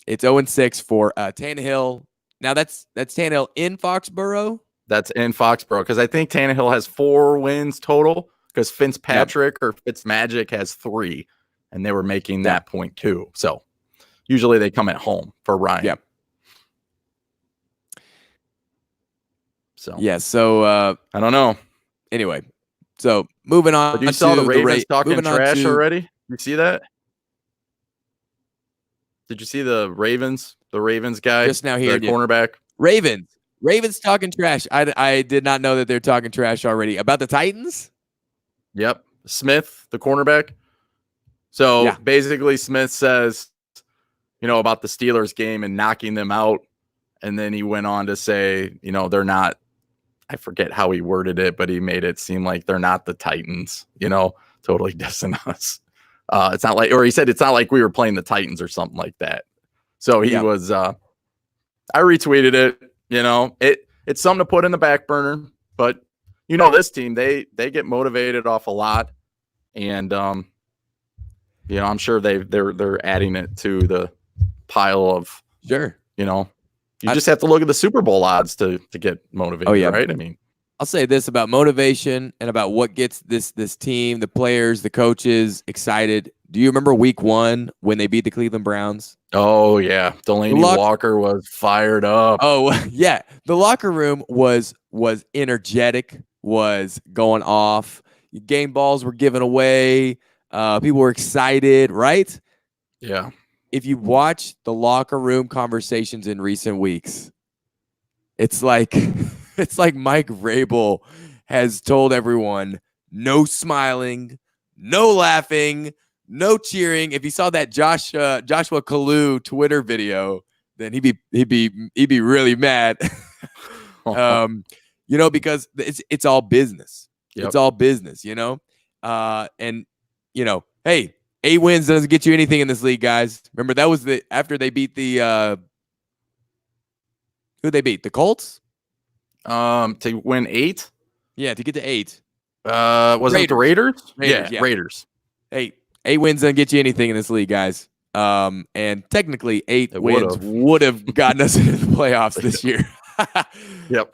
Speaker 1: It's 0-6 for Tannehill. Now that's Tannehill in Foxborough.
Speaker 2: That's in Foxborough because I think Tannehill has 4 wins total because Fitzpatrick or Fitzmagic has 3, and they were making that point too. So usually they come at home for Ryan.
Speaker 1: Yep.
Speaker 2: So
Speaker 1: I don't know. Anyway, so moving on.
Speaker 2: But you saw the Ravens talking trash already? You see that? Did you see the Ravens guy
Speaker 1: just now here?
Speaker 2: The cornerback.
Speaker 1: Ravens talking trash. I did not know that they're talking trash already about the Titans.
Speaker 2: Yep, Smith, the cornerback. So basically, Smith says, about the Steelers game and knocking them out, and then he went on to say, they're not. I forget how he worded it, but he made it seem like they're not the Titans, totally dissing us. It's not like, or he said, it's not like we were playing the Titans or something like that. So he was, I retweeted it, it's something to put in the back burner, but this team, they get motivated off a lot. And, I'm sure they're adding it to the pile of, you just have to look at the Super Bowl odds to get motivated, right? I mean,
Speaker 1: I'll say this about motivation and about what gets this team, the players, the coaches excited. Do you remember week 1 when they beat the Cleveland Browns?
Speaker 2: Oh, yeah. Delaney Walker was fired up.
Speaker 1: Oh, yeah. The locker room was energetic, was going off. Game balls were given away. People were excited, right?
Speaker 2: Yeah.
Speaker 1: If you watch the locker room conversations in recent weeks, it's like Mike Vrabel has told everyone, no smiling, no laughing, no cheering. If you saw that Joshua Kalu Twitter video, then he'd be really mad. Because it's all business.
Speaker 2: Yep.
Speaker 1: It's all business, and hey, 8 wins doesn't get you anything in this league, guys. Remember, that was after they beat who they beat? The Colts?
Speaker 2: To win 8?
Speaker 1: Yeah, to get to 8.
Speaker 2: Was it the Raiders?
Speaker 1: Raiders, yeah.
Speaker 2: Raiders.
Speaker 1: Hey, 8 wins doesn't get you anything in this league, guys. And technically 8 wins would have gotten us into the playoffs this year.
Speaker 2: Yep.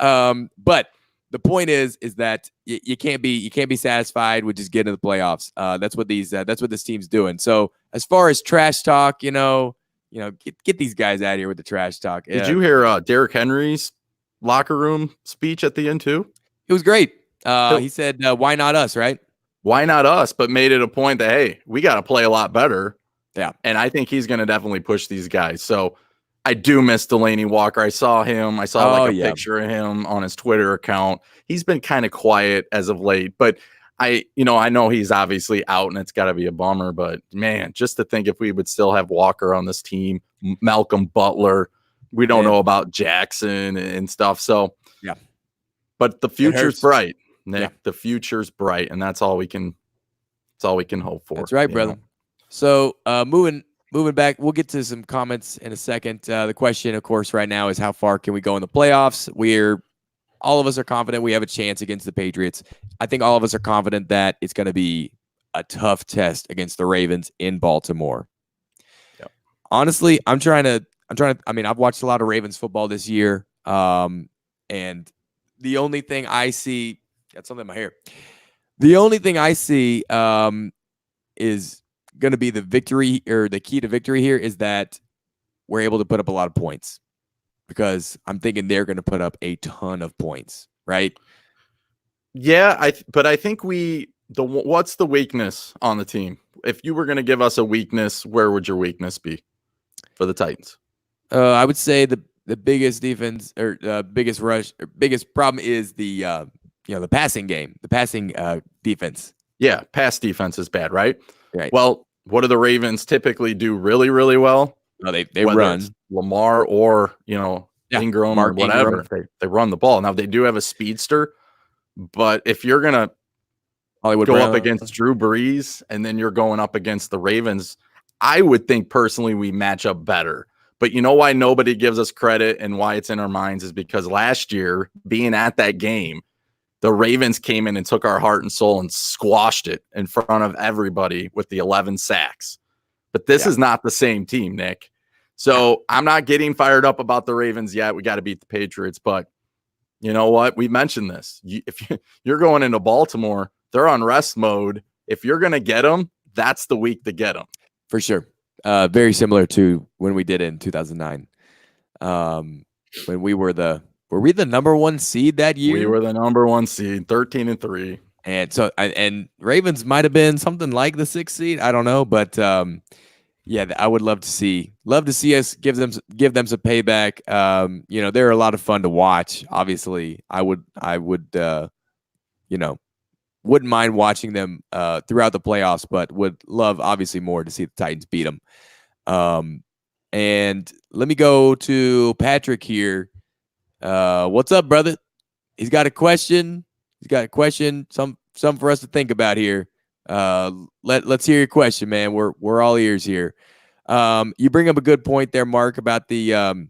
Speaker 1: But the point is that you can't be satisfied with just getting to the playoffs. That's what this team's doing. So as far as trash talk, get these guys out of here with the trash talk.
Speaker 2: Did you hear Derrick Henry's locker room speech at the end too?
Speaker 1: It was great. He said, "Why not us?" Right?
Speaker 2: Why not us? But made it a point that, hey, we got to play a lot better.
Speaker 1: Yeah.
Speaker 2: And I think he's going to definitely push these guys. So I do miss Delaney Walker. I saw him. I saw picture of him on his Twitter account. He's been kind of quiet as of late, but I know he's obviously out and it's got to be a bummer, but man, just to think if we would still have Walker on this team, Malcolm Butler, we don't know about Jackson and stuff. So
Speaker 1: yeah,
Speaker 2: but the future's bright, Nick. Yeah. The future's bright, and that's all we can hope for.
Speaker 1: That's right, brother. So moving back, we'll get to some comments in a second. The question, of course, right now is how far can we go in the playoffs? All of us are confident we have a chance against the Patriots. I think all of us are confident that it's going to be a tough test against the Ravens in Baltimore. Yep. Honestly, I'm trying to. I mean, I've watched a lot of Ravens football this year, and the only thing I see, got something in my hair. The only thing I see is going to be the victory, or the key to victory here is that we're able to put up a lot of points, because I'm thinking they're going to put up a ton of points, right?
Speaker 2: Yeah, but I think what's the weakness on the team? If you were going to give us a weakness, where would your weakness be for the Titans?
Speaker 1: I would say the biggest defense, or biggest rush, or biggest problem is the passing game, the passing defense.
Speaker 2: Yeah, pass defense is bad, right?
Speaker 1: Right.
Speaker 2: Well, what do the Ravens typically do really, really well?
Speaker 1: No, they run.
Speaker 2: Lamar or Ingram or whatever. Ingram. They run the ball. Now they do have a speedster, but if you're gonna go up against Drew Brees and then you're going up against the Ravens, I would think personally we match up better. But you know why nobody gives us credit and why it's in our minds is because last year, being at that game, the Ravens came in and took our heart and soul and squashed it in front of everybody with the 11 sacks. But this is not the same team, Nick. So I'm not getting fired up about the Ravens yet. We got to beat the Patriots. But you know what? We mentioned this. If you're going into Baltimore, they're on rest mode. If you're going to get them, that's the week to get them.
Speaker 1: For sure. Very similar to when we did it in 2009. When we were we the number 1 seed that year?
Speaker 2: We were the number 1 seed, 13-3.
Speaker 1: And so, and Ravens might have been something like the 6th seed. I don't know, but yeah, I would love to see us give them some payback. They're a lot of fun to watch. Obviously, I would wouldn't mind watching them throughout the playoffs, but would love obviously more to see the Titans beat them. And let me go to Patrick here. What's up, brother? He's got a question. Some for us to think about here. Let's hear your question, man. We're all ears here. You bring up a good point there, Mark, about the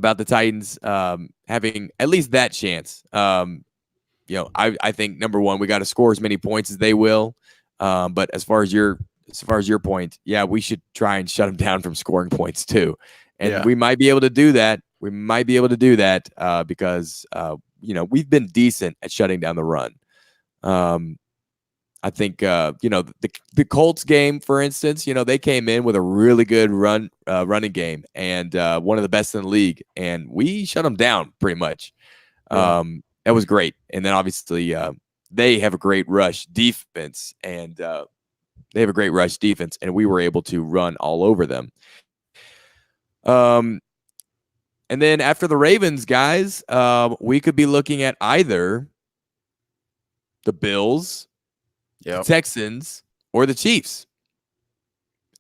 Speaker 1: Titans having at least that chance. I think number one, we got to score as many points as they will. But as far as your point, yeah, we should try and shut them down from scoring points too. And we might be able to do that. Because we've been decent at shutting down the run. I think the Colts game, for instance, they came in with a really good running game and one of the best in the league, and we shut them down pretty much. That was great. And then obviously they have a great rush defense, and we were able to run all over them. And then after the Ravens, guys, we could be looking at either the Bills, the Texans, or the Chiefs.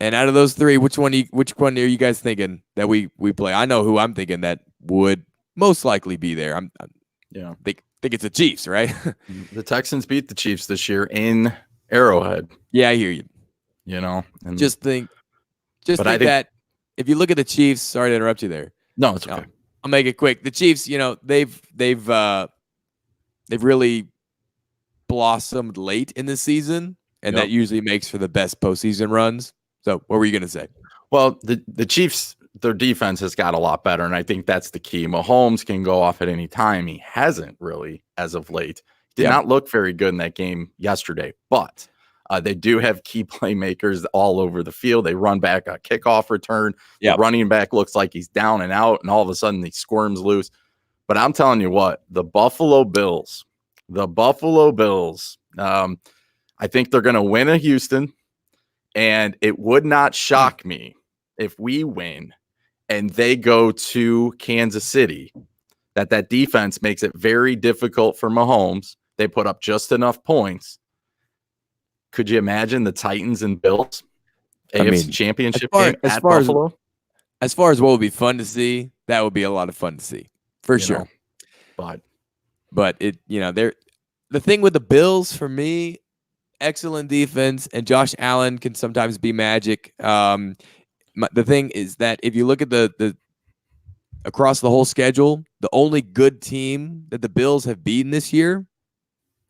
Speaker 1: And out of those three, which one are you guys thinking that we play? I know who I'm thinking that would most likely be there. I think it's the Chiefs, right?
Speaker 2: The Texans beat the Chiefs this year in Arrowhead.
Speaker 1: Yeah, I hear you.
Speaker 2: And
Speaker 1: just think that if you look at the Chiefs, sorry to interrupt you there.
Speaker 2: No, it's okay.
Speaker 1: I'll make it quick. The Chiefs, they've really blossomed late in the season, and that usually makes for the best postseason runs. So what were you going to say?
Speaker 2: Well, the Chiefs, their defense has got a lot better, and I think that's the key. Mahomes can go off at any time. He hasn't really as of late. Did not look very good in that game yesterday, but they do have key playmakers all over the field. They run back a kickoff return. The running back looks like he's down and out, and all of a sudden he squirms loose. But I'm telling you what, the Buffalo Bills, I think they're going to win at Houston, and it would not shock me if we win and they go to Kansas City, that defense makes it very difficult for Mahomes. They put up just enough points. Could you imagine the Titans and Bills AFC Championship game at Buffalo?
Speaker 1: As far as what would be fun to see, that would be a lot of fun to see for sure. But it, the thing with the Bills for me, excellent defense, and Josh Allen can sometimes be magic. The thing is that if you look at the across the whole schedule, the only good team that the Bills have beaten this year,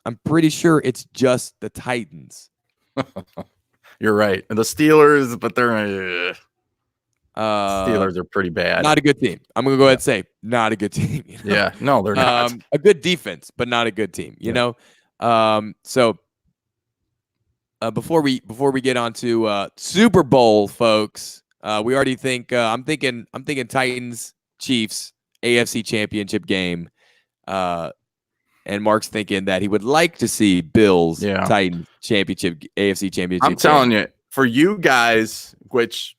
Speaker 1: I'm pretty sure it's just the Titans.
Speaker 2: You're right. And the Steelers, but they're Steelers are pretty bad.
Speaker 1: Not a good team. I'm going to go ahead and say not a good team.
Speaker 2: Yeah, no, they're not.
Speaker 1: A good defense, but not a good team, you know? So before we get on to Super Bowl, folks, we already think I'm thinking Titans, Chiefs, AFC Championship game. And Mark's thinking that he would like to see Bills, Titans championship, AFC Championship.
Speaker 2: I'm telling you, for you guys, which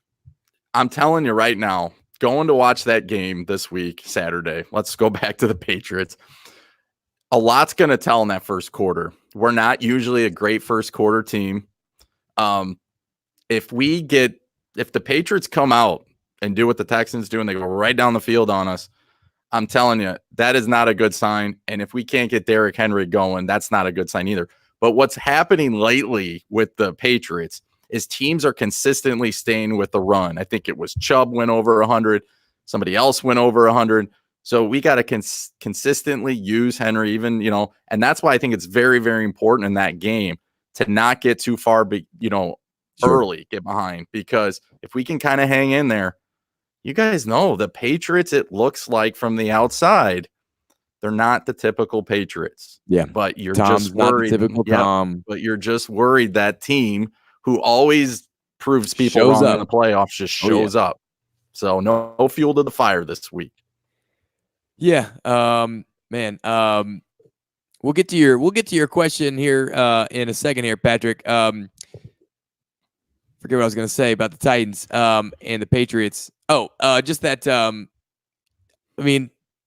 Speaker 2: I'm telling you right now, going to watch that game this week, Saturday. Let's go back to the Patriots. A lot's going to tell in that first quarter. We're not usually a great first quarter team. If the Patriots come out and do what the Texans do and they go right down the field on us, I'm telling you, that is not a good sign. And if we can't get Derrick Henry going, that's not a good sign either. But what's happening lately with the Patriots is teams are consistently staying with the run. I think it was Chubb went over 100. Somebody else went over 100. So we got to consistently use Henry, even, and that's why I think it's very, very important in that game to not get too far, early, get behind. Because if we can kind of hang in there, you guys know the Patriots, it looks like from the outside, they're not the typical Patriots.
Speaker 1: Yeah.
Speaker 2: But you're
Speaker 1: Tom's
Speaker 2: just worried.
Speaker 1: Not the typical Tom.
Speaker 2: But you're just worried that team who always proves people wrong in the playoffs just shows up. So no fuel to the fire this week.
Speaker 1: Yeah. Man. We'll get to your question here in a second here, Patrick. Forget what I was going to say about the Titans and the Patriots. Just that.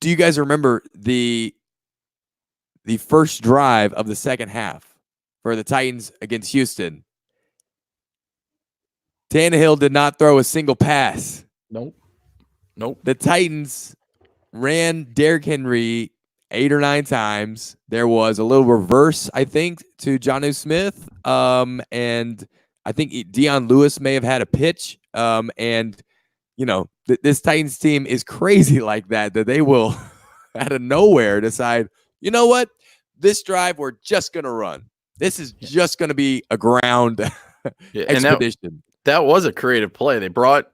Speaker 1: Do you guys remember the first drive of the second half for the Titans against Houston? Tannehill did not throw a single pass.
Speaker 2: Nope.
Speaker 1: The Titans ran Derrick Henry 8 or 9 times. There was a little reverse, I think, to Jonnu Smith. And I think Deion Lewis may have had a pitch. This Titans team is crazy like that they will, out of nowhere, decide, you know what? This drive, we're just going to run. This is just going to be a ground expedition.
Speaker 2: And that was a creative play. They brought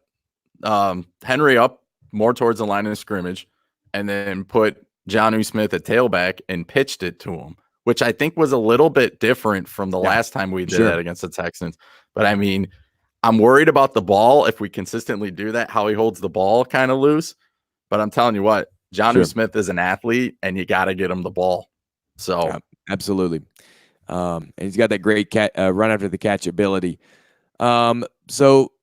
Speaker 2: Henry up more towards the line of scrimmage and then put Jonnu Smith at tailback and pitched it to him, which I think was a little bit different from the last time we did that against the Texans. But I'm worried about the ball. If we consistently do that, how he holds the ball kind of loose. But I'm telling you what, Jonnu Smith is an athlete, and you got to get him the ball. So
Speaker 1: absolutely. And he's got that great run after the catch ability. So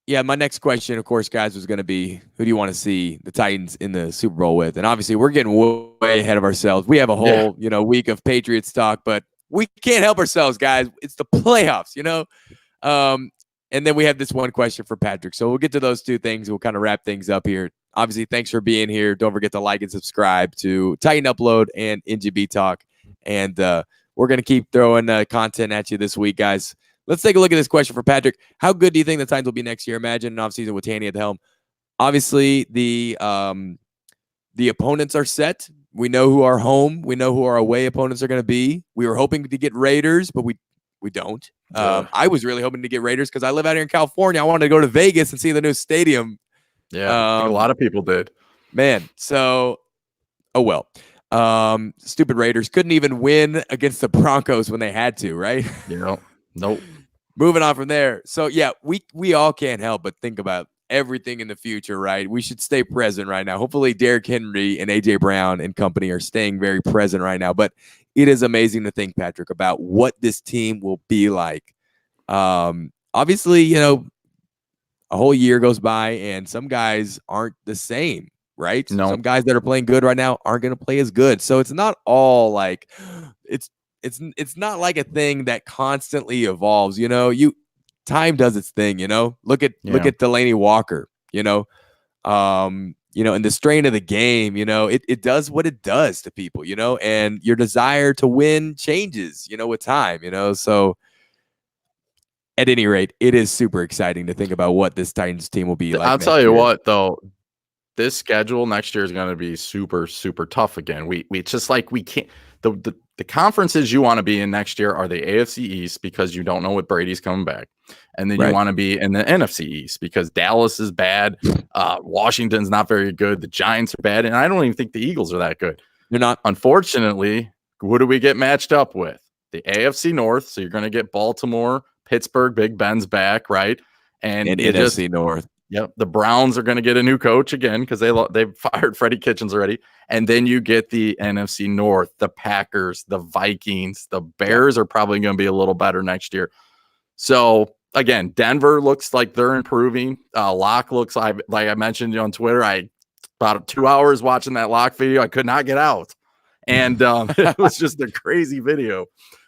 Speaker 1: my next question, of course, guys, was going to be, who do you want to see the Titans in the Super Bowl with? And obviously, we're getting way ahead of ourselves. We have a whole, week of Patriots talk, but we can't help ourselves, guys. It's the playoffs, And then we have this one question for Patrick. So we'll get to those two things. We'll kind of wrap things up here. Obviously, thanks for being here. Don't forget to like and subscribe to TitanUp Load and NGB Talk. And we're going to keep throwing content at you this week, guys. Let's take a look at this question for Patrick. How good do you think the Titans will be next year? Imagine an offseason with Tanny at the helm. Obviously, the opponents are set. We know who our home, we know who our away opponents are going to be. We were hoping to get Raiders, but we don't. I was really hoping to get Raiders because I live out here in California. I wanted to go to Vegas and see the new stadium.
Speaker 2: Yeah, I think a lot of people did.
Speaker 1: Man, so, oh well. Stupid Raiders couldn't even win against the Broncos when they had to, right?
Speaker 2: Nope.
Speaker 1: Moving on from there. So, yeah, we all can't help but think about everything in the future, right? We should stay present right now. Hopefully Derrick Henry and AJ Brown and company are staying very present right now. But it is amazing to think, Patrick, about what this team will be like. Obviously, a whole year goes by and some guys aren't the same, right?
Speaker 2: No.
Speaker 1: Some guys that are playing good right now aren't going to play as good. So it's not all like it's not like a thing that constantly evolves. Time does its thing. Look at Delaney Walker. And the strain of the game. It does what it does to people. And your desire to win changes. With time. So. At any rate, it is super exciting to think about what this Titans team will be like.
Speaker 2: I'll tell you what, though, this schedule next year is going to be super, super tough again. It's just like we can't. The conferences you want to be in next year are the AFC East because you don't know what Brady's coming back, and then you want to be in the NFC East because Dallas is bad, Washington's not very good, the Giants are bad, and I don't even think the Eagles are that good.
Speaker 1: They're not.
Speaker 2: Unfortunately, who do we get matched up with? The AFC North. So you're going to get Baltimore. Pittsburgh, Big Ben's back, right? And
Speaker 1: NFC North.
Speaker 2: Yep. The Browns are going to get a new coach again because they've fired Freddie Kitchens already. And then you get the NFC North, the Packers, the Vikings, the Bears are probably going to be a little better next year. So again, Denver looks like they're improving. Locke looks like I mentioned on Twitter. I about 2 hours watching that Locke video. I could not get out, and it was just a crazy video.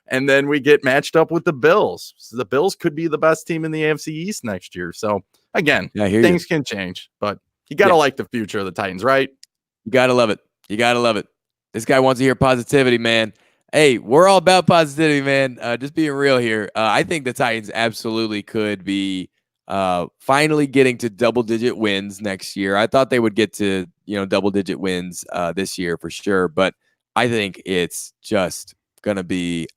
Speaker 2: And then we get matched up with the Bills. So the Bills could be the best team in the AFC East next year. So, again, things can change. But you got to like the future of the Titans, right?
Speaker 1: You got to love it. You got to love it. This guy wants to hear positivity, man. Hey, we're all about positivity, man. Just being real here. I think the Titans absolutely could be finally getting to double-digit wins next year. I thought they would get to, double-digit wins this year for sure. But I think it's just going to be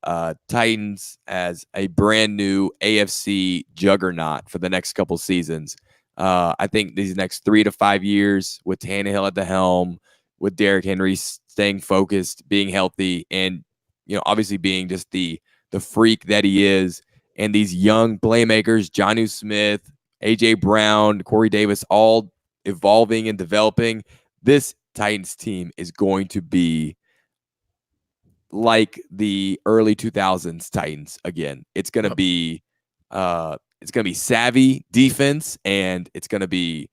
Speaker 1: Titans as a brand new AFC juggernaut for the next couple seasons. I think these next 3 to 5 years with Tannehill at the helm, with Derrick Henry staying focused, being healthy, and obviously being just the freak that he is, and these young playmakers, Jonnu Smith, AJ Brown, Corey Davis, all evolving and developing. This Titans team is going to be like the early 2000s Titans again. It's going to be savvy defense, and it's going to be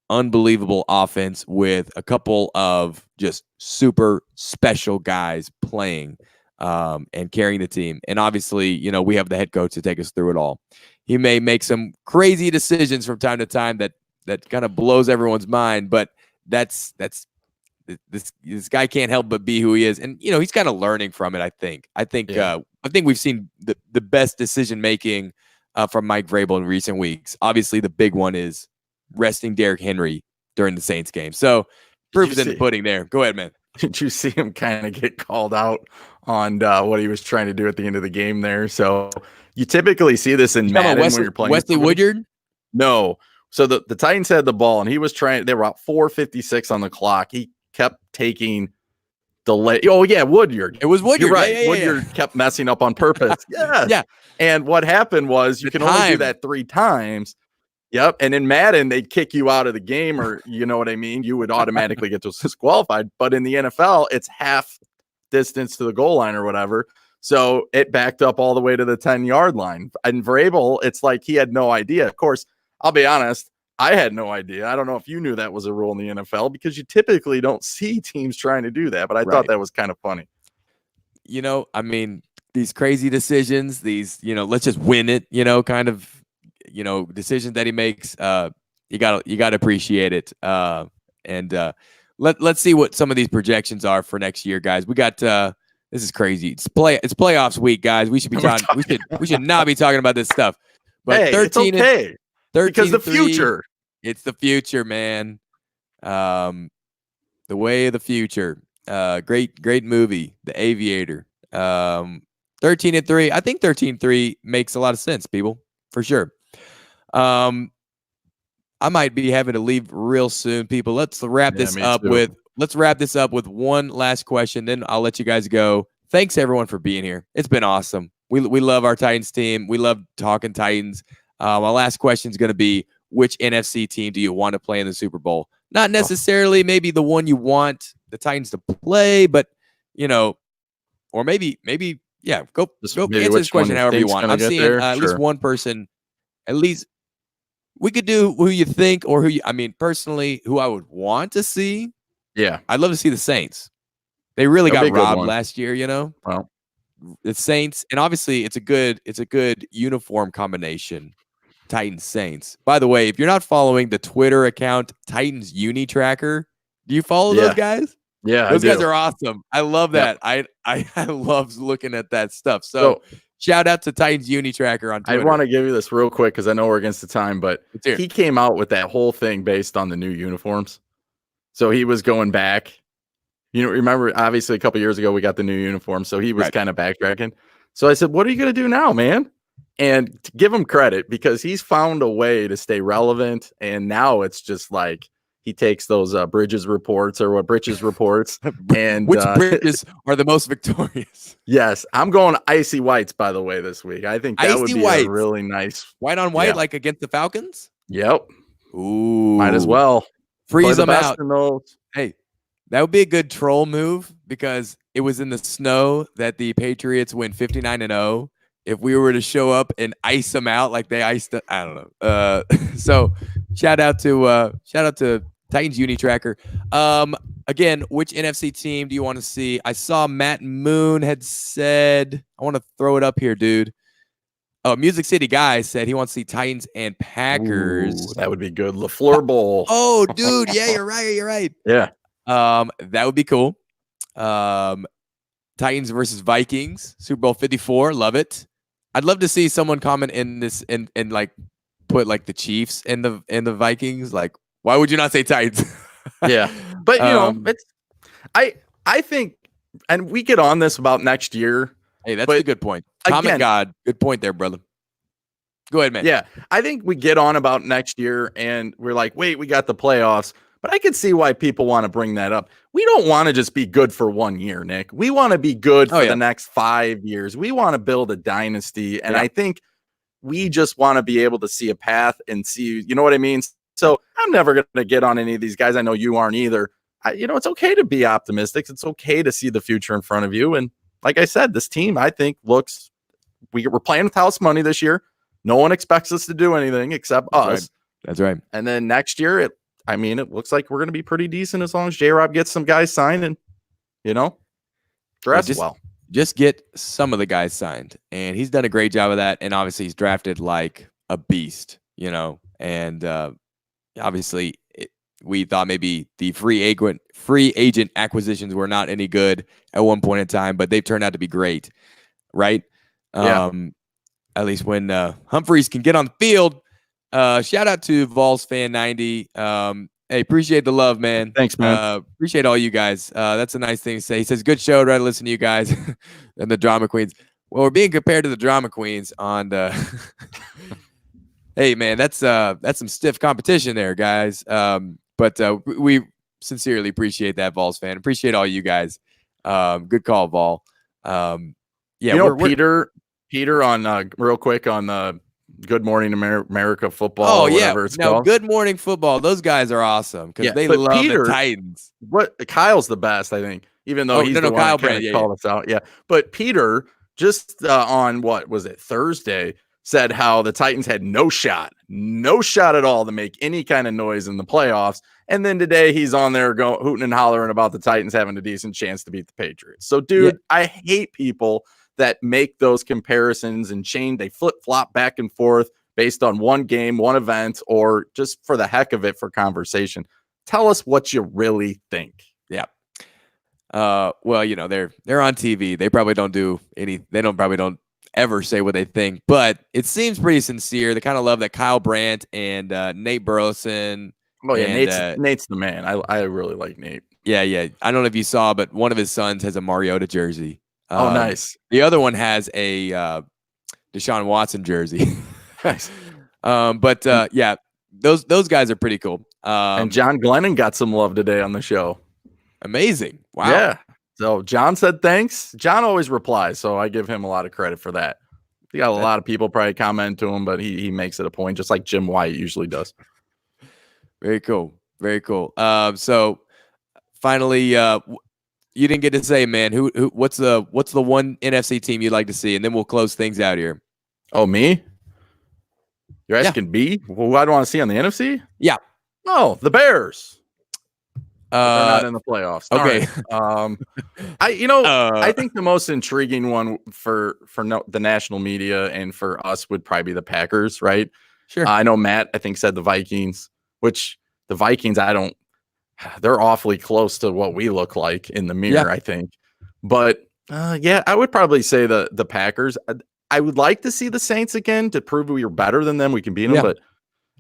Speaker 1: unbelievable offense with a couple of just super special guys playing and carrying the team. And obviously, we have the head coach to take us through it all. He may make some crazy decisions from time to time that kind of blows everyone's mind, but that's this guy can't help but be who he is, and he's kind of learning from it. I think we've seen the best decision making from Mike Vrabel in recent weeks. Obviously, the big one is resting Derrick Henry during the Saints game. So proof is in the pudding there. Go ahead, man.
Speaker 2: Did you see him kind of get called out on what he was trying to do at the end of the game there? So you typically see this in Madden when you're playing
Speaker 1: Wesley Woodyard.
Speaker 2: No. So the Titans had the ball, and he was trying. They were about 4:56 on the clock. He kept taking delay. Oh yeah, Woodyard.
Speaker 1: It was Woodyard.
Speaker 2: You're right.
Speaker 1: Yeah.
Speaker 2: Woodyard kept messing up on purpose. Yes.
Speaker 1: Yeah.
Speaker 2: And what happened was you can only do that 3 times. Yep. And in Madden, they'd kick you out of the game, or you know what I mean? You would automatically get disqualified. But in the NFL, it's half distance to the goal line or whatever. So it backed up all the way to the 10-yard line. And Vrabel, it's like he had no idea. Of course, I'll be honest, I had no idea. I don't know if you knew that was a rule in the NFL because you typically don't see teams trying to do that. But I thought that was kind of funny.
Speaker 1: I mean, these crazy decisions, these, let's just win it, kind of, decisions that he makes. You gotta appreciate it. Let's see what some of these projections are for next year, guys. We got this is crazy. It's playoffs week, guys. We should be talking. We should not be talking about this stuff. But
Speaker 2: hey,
Speaker 1: 13
Speaker 2: it's okay.
Speaker 1: 13
Speaker 2: because the future.
Speaker 1: It's the future, man. The way of the future. Great movie, The Aviator. 13-3. I think 13-3 makes a lot of sense, people, for sure. I might be having to leave real soon, people. Let's wrap this up with one last question. Then I'll let you guys go. Thanks everyone for being here. It's been awesome. We love our Titans team. We love talking Titans. My last question is going to be, which NFC team do you want to play in the Super Bowl? Not necessarily maybe the one you want the Titans to play, but or maybe go answer this question however you want. I'm seeing at least one person. At least we could do who you think or personally, who I would want to see.
Speaker 2: Yeah,
Speaker 1: I'd love to see the Saints. They really got robbed last year,
Speaker 2: Well,
Speaker 1: the Saints, and obviously it's a good uniform combination. Titans Saints. By the way, if you're not following the Twitter account Titans Uni Tracker, do you follow those guys?
Speaker 2: Yeah,
Speaker 1: those guys are awesome. I love that. Yep. I love looking at that stuff. So shout out to Titans Uni Tracker on Twitter.
Speaker 2: I want to give you this real quick because I know we're against the time, but he came out with that whole thing based on the new uniforms. So he was going back. Remember, obviously, a couple years ago, we got the new uniform. So he was kind of backtracking. So I said, what are you going to do now, man? And to give him credit, because he's found a way to stay relevant. And now it's just like he takes those Bridges reports and
Speaker 1: which Bridges are the most victorious.
Speaker 2: Yes, I'm going icy whites, by the way, this week. I think that would be a really nice
Speaker 1: white on white, like against the Falcons.
Speaker 2: Yep.
Speaker 1: Ooh,
Speaker 2: might as well
Speaker 1: freeze them out. Hey, that would be a good troll move because it was in the snow that the Patriots win 59-0. If we were to show up and ice them out like they iced it, I don't know. So shout out to Titans Uni Tracker. Again, which NFC team do you want to see? I saw Matt Moon had said, I want to throw it up here, dude. Oh, Music City Guy said he wants to see Titans and Packers.
Speaker 2: Ooh, that would be good. LaFleur Bowl.
Speaker 1: Oh, dude. Yeah, you're right.
Speaker 2: Yeah.
Speaker 1: That would be cool. Titans versus Vikings, Super Bowl 54. Love it. I'd love to see someone comment in this and like put like the Chiefs and the Vikings. Like, why would you not say Titans?
Speaker 2: Yeah, but it's I think, and we get on this about next year.
Speaker 1: Hey, that's a good point. Comment God, good point there, brother. Go ahead, man.
Speaker 2: Yeah, I think we get on about next year, and we're like, wait, we got the playoffs. But I can see why people want to bring that up. We don't want to just be good for 1 year, Nick. We want to be good for the next 5 years. We want to build a dynasty. And I think we just want to be able to see a path and see, you know what I mean? So I'm never going to get on any of these guys. I know you aren't either. It's okay to be optimistic. It's okay to see the future in front of you. And like I said, this team, I think, we're playing with house money this year. No one expects us to do anything except us.
Speaker 1: Right. That's right.
Speaker 2: And then next year, it looks like we're going to be pretty decent as long as J-Rob gets some guys signed and, dress well.
Speaker 1: Just get some of the guys signed. And he's done a great job of that. And obviously he's drafted like a beast, and obviously we thought maybe the free agent acquisitions were not any good at one point in time, but they've turned out to be great. Right. At least when Humphreys can get on the field. Shout out to Vols Fan 90. Hey, appreciate the love, man.
Speaker 2: Thanks, man.
Speaker 1: Appreciate all you guys. That's a nice thing to say. He says, good show. I'd rather listen to you guys than the drama queens. Well, we're being compared to the drama queens on the hey, man, that's some stiff competition there, guys. But we sincerely appreciate that, Vols fan. Appreciate all you guys. Good call, Vol.
Speaker 2: Peter on real quick on the Good Morning America football.
Speaker 1: Oh, yeah. Now, Good Morning Football. Those guys are awesome because they love the Titans.
Speaker 2: Kyle's the best, I think, even though he's the one
Speaker 1: Kyle
Speaker 2: that called us out. Yeah. But Peter just on what was it, Thursday, said how the Titans had no shot at all to make any kind of noise in the playoffs. And then today he's on there hooting and hollering about the Titans having a decent chance to beat the Patriots. So, dude, I hate people that make those comparisons and they flip-flop back and forth. based on one game, one event, or just for the heck of it for conversation. Tell us what you really think.
Speaker 1: Yeah. Well, you know, they're on TV. They probably don't do any. They probably don't ever say what they think, but it seems pretty sincere. They kind of love that Kyle Brandt and Nate Burleson.
Speaker 2: Oh yeah,
Speaker 1: and,
Speaker 2: Nate's the man. I really like Nate.
Speaker 1: Yeah. I don't know if you saw, but one of his sons has a Mariota jersey.
Speaker 2: Oh, nice.
Speaker 1: The other one has a Deshaun Watson jersey.
Speaker 2: Nice.
Speaker 1: Yeah, those guys are pretty cool.
Speaker 2: And John Glennon got some love today on the show.
Speaker 1: Amazing. Wow.
Speaker 2: Yeah. So John said thanks. John always replies, so I give him a lot of credit for that. He got a lot of people probably comment to him, but he makes it a point, just like Jim White usually does.
Speaker 1: Very cool. Very cool. So finally, you didn't get to say, man, what's the one NFC team you'd like to see, and then we'll close things out here.
Speaker 2: Oh, me? You're asking B? Well, who I want to see on the NFC?
Speaker 1: Yeah.
Speaker 2: Oh, the Bears. They're not in the playoffs.
Speaker 1: Okay.
Speaker 2: I think the most intriguing one for the national media and for us would probably be the Packers, right?
Speaker 1: Sure.
Speaker 2: I know Matt, I think, said the Vikings, which the Vikings, they're awfully close to what we look like in the mirror, I think. But I would probably say the Packers. I would like to see the Saints again to prove we are better than them. We can beat them, but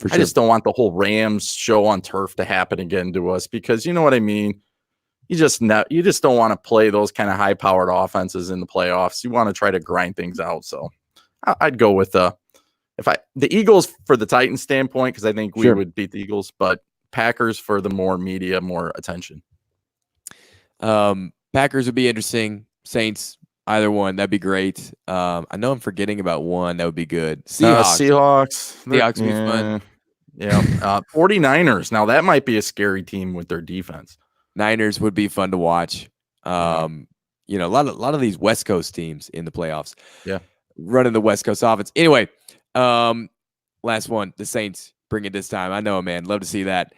Speaker 2: I just don't want the whole Rams show on turf to happen again to us, because you know what I mean? You just don't want to play those kind of high-powered offenses in the playoffs. You want to try to grind things out. So I'd go with the Eagles for the Titans standpoint, because I think we would beat the Eagles, but Packers for the more media, more attention.
Speaker 1: Packers would be interesting. Saints, either one, that'd be great. I know I'm forgetting about one that would be good.
Speaker 2: Seahawks
Speaker 1: would be fun.
Speaker 2: Yeah. 49ers. Now that might be a scary team with their defense.
Speaker 1: Niners would be fun to watch. You know, a lot of these West Coast teams in the playoffs.
Speaker 2: Yeah.
Speaker 1: Running the West Coast offense. Anyway, last one. The Saints bring it this time. I know, man. Love to see that.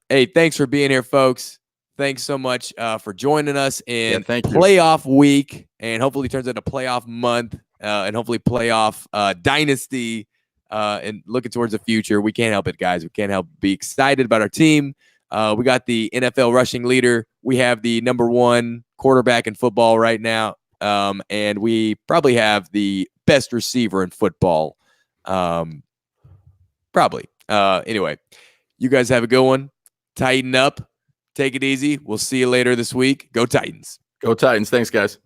Speaker 1: Hey, thanks for being here, folks. Thanks so much for joining us in playoff week, and hopefully turns into playoff month, and hopefully playoff dynasty, and looking towards the future. We can't help it, guys. We can't help but be excited about our team. We got the NFL rushing leader. We have the #1 quarterback in football right now, and we probably have the best receiver in football. Probably. Anyway, you guys have a good one. Tighten up. Take it easy. We'll see you later this week. Go Titans.
Speaker 2: Go Titans. Thanks, guys.